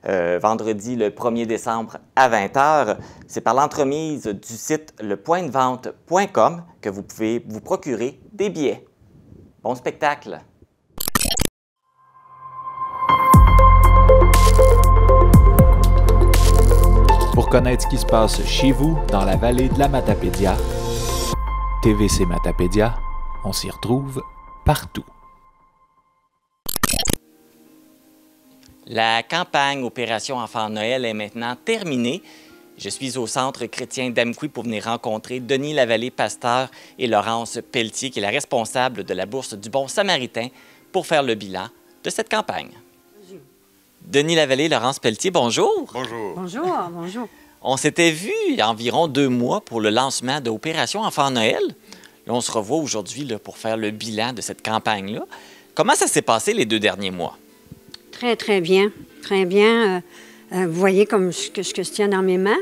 vendredi le 1er décembre à 20h, c'est par l'entremise du site lepointdevente.com que vous pouvez vous procurer des billets. Bon spectacle! Pour connaître ce qui se passe chez vous, dans la vallée de la Matapédia, TVC Matapédia, on s'y retrouve partout. La campagne Opération Enfant Noël est maintenant terminée. Je suis au Centre chrétien d'Amqui pour venir rencontrer Denis Lavallée-Pasteur et Laurence Pelletier, qui est la responsable de la Bourse du Bon Samaritain, pour faire le bilan de cette campagne. Bonjour. Denis Lavallée, Laurence Pelletier, bonjour. Bonjour. Bonjour, bonjour. On s'était vu il y a environ 2 mois pour le lancement de Opération Enfant Noël. Là, on se revoit aujourd'hui pour faire le bilan de cette campagne-là. Comment ça s'est passé les 2 derniers mois? Très, très bien. Très bien. Vous voyez comme ce que je tiens dans mes mains.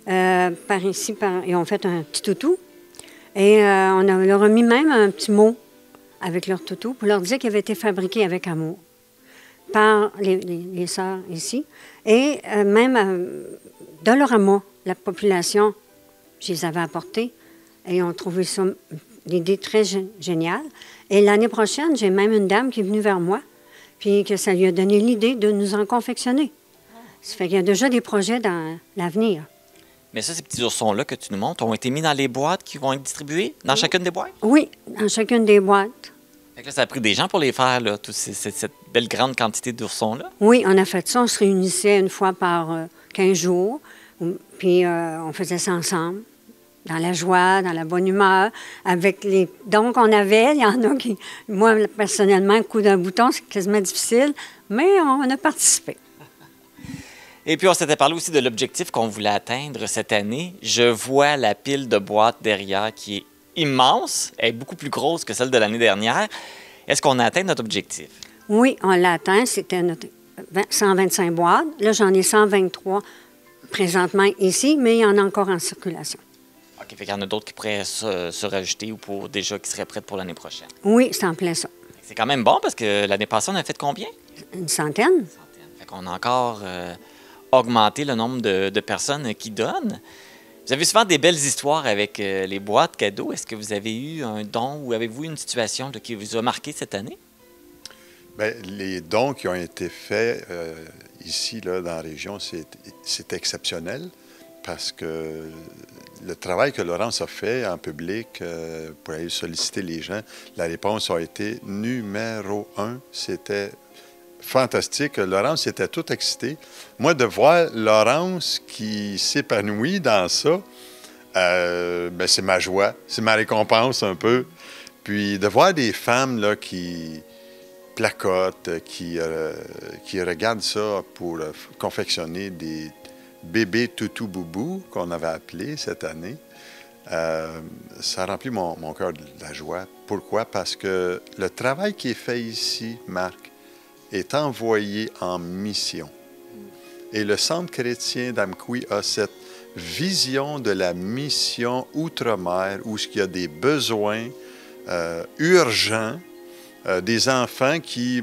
Par ici, ils ont fait un petit toutou. Et on leur a mis même un petit mot avec leur toutou pour leur dire qu'il avait été fabriqué avec amour par les sœurs ici. Et même dans leur amour, la population, je les avais apportés et ils ont trouvé ça, l'idée très géniale. Et l'année prochaine, j'ai même une dame qui est venue vers moi, puis que ça lui a donné l'idée de nous en confectionner. Ça fait qu'il y a déjà des projets dans l'avenir. Mais ça, ces petits oursons-là que tu nous montres ont été mis dans les boîtes qui vont être distribuées dans chacune des boîtes? Oui, dans chacune des boîtes. Fait que là, ça a pris des gens pour les faire, là, cette belle grande quantité d'oursons-là? Oui, on a fait ça. On se réunissait une fois par 15 jours Puis on faisait ça ensemble, dans la joie, dans la bonne humeur, avec les dons qu'on avait. Il y en a qui, moi, personnellement, le coup d'un bouton, c'est quasiment difficile, mais on a participé. Et puis, on s'était parlé aussi de l'objectif qu'on voulait atteindre cette année. Je vois la pile de boîtes derrière qui est immense. Elle est beaucoup plus grosse que celle de l'année dernière. Est-ce qu'on a atteint notre objectif? Oui, on l'a atteint. C'était notre 125 boîtes. Là, j'en ai 123 présentement ici, mais il y en a encore en circulation. OK, fait qu'il y en a d'autres qui pourraient se rajouter ou pour déjà qui seraient prêtes pour l'année prochaine. Oui, c'est en plein ça. C'est quand même bon parce que l'année passée, on a fait combien? Une centaine. Fait qu'on a encore augmenté le nombre de personnes qui donnent. Vous avez souvent des belles histoires avec les boîtes cadeaux. Est-ce que vous avez eu un don ou avez-vous une situation qui vous a marqué cette année? Bien, les dons qui ont été faits ici, là, dans la région, c'est exceptionnel parce que le travail que Laurence a fait en public pour aller solliciter les gens, la réponse a été numéro 1. C'était fantastique. Laurence était toute excitée. Moi, de voir Laurence qui s'épanouit dans ça, ben, c'est ma joie, c'est ma récompense un peu. Puis de voir des femmes là, qui placotent, qui regardent ça pour confectionner des bébés toutou boubou qu'on avait appelés cette année, ça remplit mon cœur de la joie. Pourquoi? Parce que le travail qui est fait ici, Marc, est envoyé en mission. Et le Centre chrétien d'Amqui a cette vision de la mission outre-mer où il y a des besoins urgents, des enfants qui,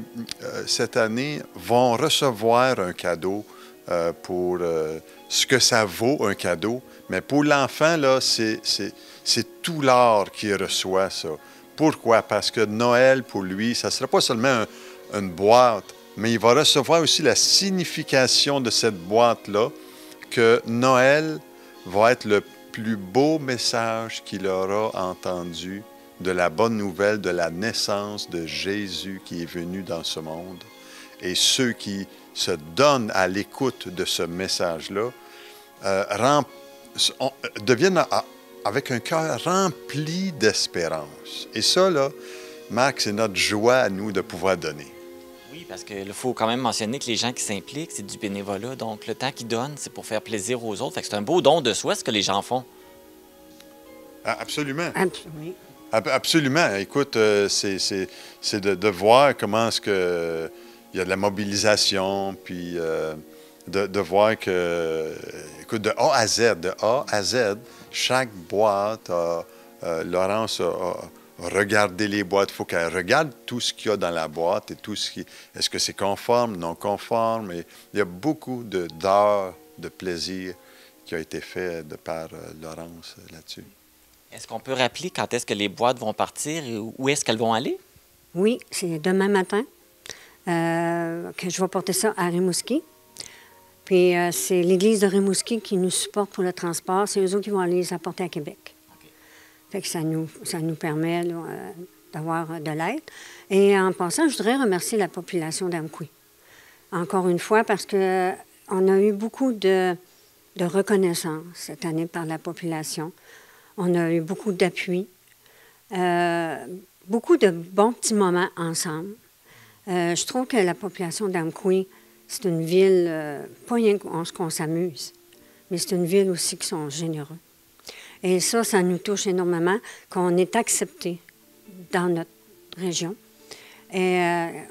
cette année, vont recevoir un cadeau pour ce que ça vaut, un cadeau. Mais pour l'enfant, là, c'est tout l'or qui reçoit ça. Pourquoi? Parce que Noël, pour lui, ça ne sera pas seulement une boîte, mais il va recevoir aussi la signification de cette boîte-là, que Noël va être le plus beau message qu'il aura entendu de la bonne nouvelle de la naissance de Jésus qui est venu dans ce monde. Et ceux qui se donnent à l'écoute de ce message-là deviennent avec un cœur rempli d'espérance. Et ça, là, Marc, c'est notre joie à nous de pouvoir donner. Oui, parce qu'il faut quand même mentionner que les gens qui s'impliquent, c'est du bénévolat. Donc, le temps qu'ils donnent, c'est pour faire plaisir aux autres. Fait que c'est un beau don de soi, ce que les gens font. Absolument. Oui. Absolument. Écoute, c'est de voir comment est-ce que il y a de la mobilisation, puis de voir que, écoute, de A à Z, chaque boîte, Laurence a regardé les boîtes. Il faut qu'elle regarde tout ce qu'il y a dans la boîte et tout ce qui... Est-ce que c'est conforme, non conforme? Et il y a beaucoup d'heures de plaisir qui ont été fait de par Laurence là-dessus. Est-ce qu'on peut rappeler quand est-ce que les boîtes vont partir et où est-ce qu'elles vont aller? Oui, c'est demain matin que je vais porter ça à Rimouski. Puis c'est l'Église de Rimouski qui nous supporte pour le transport. C'est eux autres qui vont aller les apporter à Québec. Okay. Fait que ça nous permet d'avoir de l'aide. Et en passant, je voudrais remercier la population d'Amqui. Encore une fois, parce qu'on a eu beaucoup de reconnaissance cette année par la population. On a eu beaucoup d'appui, beaucoup de bons petits moments ensemble. Je trouve que la population d'Amqui, c'est une ville, pas rien qu'on s'amuse, mais c'est une ville aussi qui sont généreux. Et ça nous touche énormément, qu'on est accepté dans notre région. Et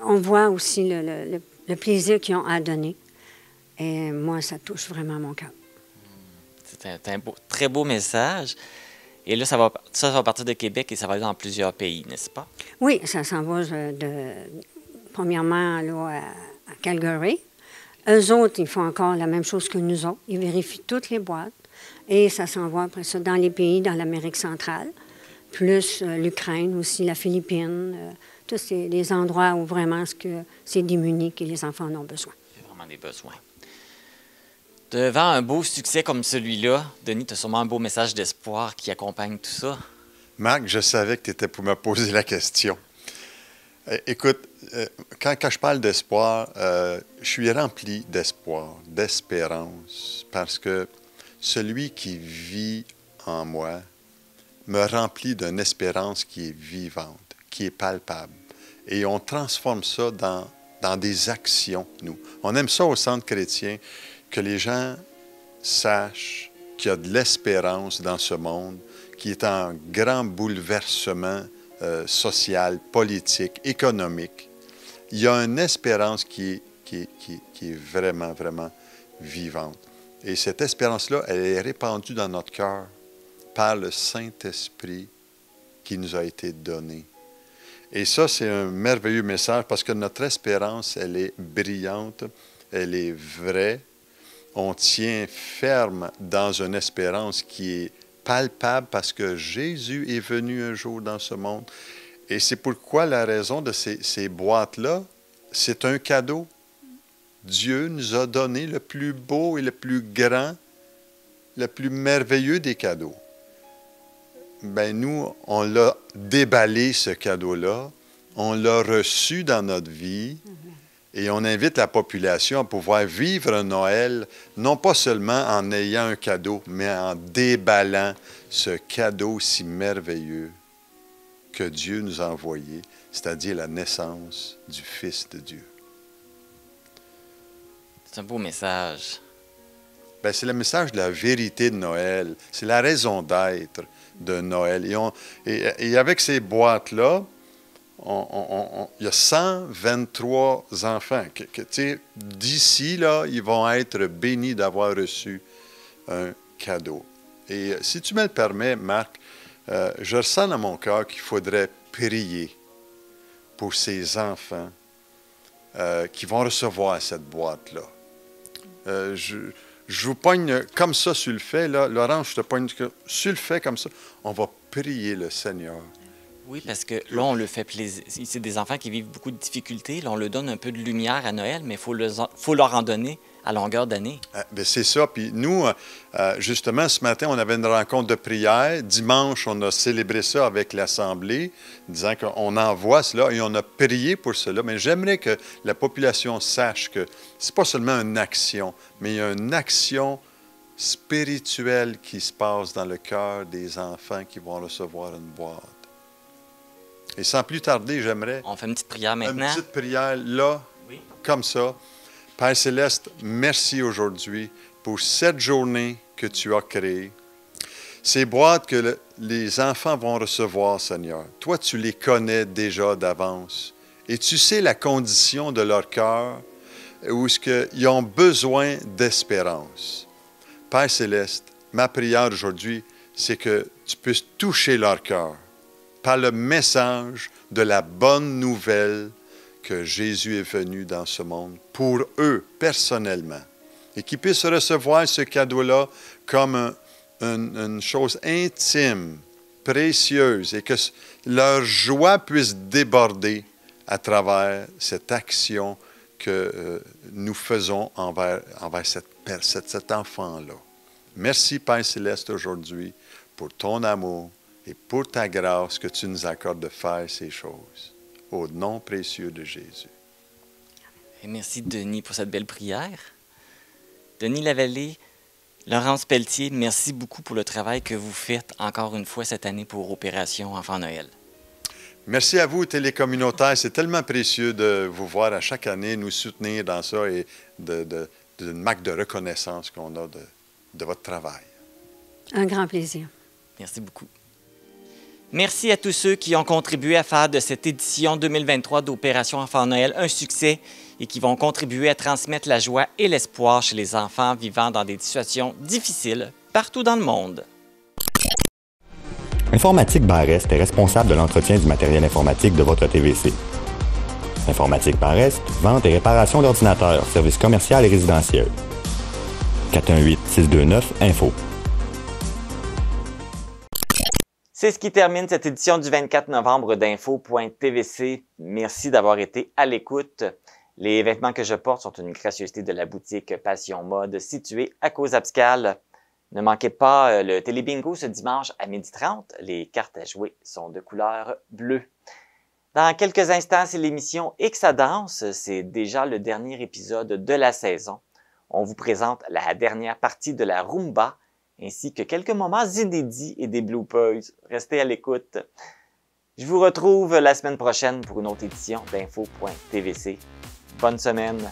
on voit aussi le plaisir qu'ils ont à donner. Et moi, ça touche vraiment mon cœur. C'est un très beau message. Et là, ça va partir de Québec et ça va aller dans plusieurs pays, n'est-ce pas? Oui, ça s'en va premièrement là, à Calgary. Eux autres, ils font encore la même chose que nous autres. Ils vérifient toutes les boîtes et ça s'en va après ça dans les pays, dans l'Amérique centrale, plus l'Ukraine aussi, la Philippine, tous les endroits où vraiment c'est démuni et les enfants en ont besoin. Il y a vraiment des besoins. Devant un beau succès comme celui-là, Denis, tu as sûrement un beau message d'espoir qui accompagne tout ça. Marc, je savais que tu étais pour me poser la question. Écoute, quand je parle d'espoir, je suis rempli d'espoir, d'espérance, parce que celui qui vit en moi me remplit d'une espérance qui est vivante, qui est palpable. Et on transforme ça dans des actions, nous. On aime ça au Centre chrétien, que les gens sachent qu'il y a de l'espérance dans ce monde, qui est en grand bouleversement social, politique, économique. Il y a une espérance qui est vraiment, vraiment vivante. Et cette espérance-là, elle est répandue dans notre cœur par le Saint-Esprit qui nous a été donné. Et ça, c'est un merveilleux message parce que notre espérance, elle est brillante, elle est vraie. On tient ferme dans une espérance qui est palpable parce que Jésus est venu un jour dans ce monde. Et c'est pourquoi la raison de ces boîtes-là, c'est un cadeau. Dieu nous a donné le plus beau et le plus grand, le plus merveilleux des cadeaux. Ben nous, on l'a déballé, ce cadeau-là. On l'a reçu dans notre vie. Et on invite la population à pouvoir vivre un Noël, non pas seulement en ayant un cadeau, mais en déballant ce cadeau si merveilleux que Dieu nous a envoyé, c'est-à-dire la naissance du Fils de Dieu. C'est un beau message. Ben, c'est le message de la vérité de Noël. C'est la raison d'être de Noël. Et avec ces boîtes-là, il y a 123 enfants d'ici, là, ils vont être bénis d'avoir reçu un cadeau. Et si tu me le permets, Marc, je ressens dans mon cœur qu'il faudrait prier pour ces enfants qui vont recevoir cette boîte-là. Je vous pogne comme ça sur le fait, là. Laurent, je te pogne sur le fait comme ça. On va prier le Seigneur. Oui, parce que là, on le fait plaisir. C'est des enfants qui vivent beaucoup de difficultés. Là, on leur donne un peu de lumière à Noël, mais il faut leur en donner à longueur d'année. Bien, c'est ça. Puis nous, justement, ce matin, on avait une rencontre de prière. Dimanche, on a célébré ça avec l'Assemblée, disant qu'on envoie cela et on a prié pour cela. Mais j'aimerais que la population sache que ce n'est pas seulement une action, mais il y a une action spirituelle qui se passe dans le cœur des enfants qui vont recevoir une boîte. Et sans plus tarder, j'aimerais... On fait une petite prière maintenant. Une petite prière là, oui, comme ça. Père Céleste, merci aujourd'hui pour cette journée que tu as créée. Ces boîtes que les enfants vont recevoir, Seigneur, toi, tu les connais déjà d'avance. Et tu sais la condition de leur cœur où ils ont besoin d'espérance. Père Céleste, ma prière aujourd'hui, c'est que tu puisses toucher leur cœur par le message de la bonne nouvelle que Jésus est venu dans ce monde pour eux, personnellement, et qu'ils puissent recevoir ce cadeau-là comme une chose intime, précieuse, et que leur joie puisse déborder à travers cette action que nous faisons envers cet enfant-là. Merci, Père Céleste, aujourd'hui, pour ton amour et pour ta grâce que tu nous accordes de faire ces choses. Au nom précieux de Jésus. Et merci, Denis, pour cette belle prière. Denis Lavallée, Laurence Pelletier, merci beaucoup pour le travail que vous faites encore une fois cette année pour Opération Enfant Noël. Merci à vous, télécommunautaires. C'est tellement précieux de vous voir à chaque année, nous soutenir dans ça et d'une marque de reconnaissance qu'on a de votre travail. Un grand plaisir. Merci beaucoup. Merci à tous ceux qui ont contribué à faire de cette édition 2023 d'Opération Enfant Noël un succès et qui vont contribuer à transmettre la joie et l'espoir chez les enfants vivant dans des situations difficiles partout dans le monde. Informatique Barest est responsable de l'entretien du matériel informatique de votre TVC. Informatique Barest, vente et réparation d'ordinateurs, services commerciaux et résidentiels. 418-629-INFO. C'est ce qui termine cette édition du 24 novembre d'Info.tvc. Merci d'avoir été à l'écoute. Les vêtements que je porte sont une gracieuseté de la boutique Passion Mode située à Cause-Abscale. Ne manquez pas le télébingo ce dimanche à 12h30. Les cartes à jouer sont de couleur bleue. Dans quelques instants, c'est l'émission X à danse. C'est déjà le dernier épisode de la saison. On vous présente la dernière partie de la rumba ainsi que quelques moments inédits et des bloopers. Restez à l'écoute. Je vous retrouve la semaine prochaine pour une autre édition d'Info.tvc. Bonne semaine!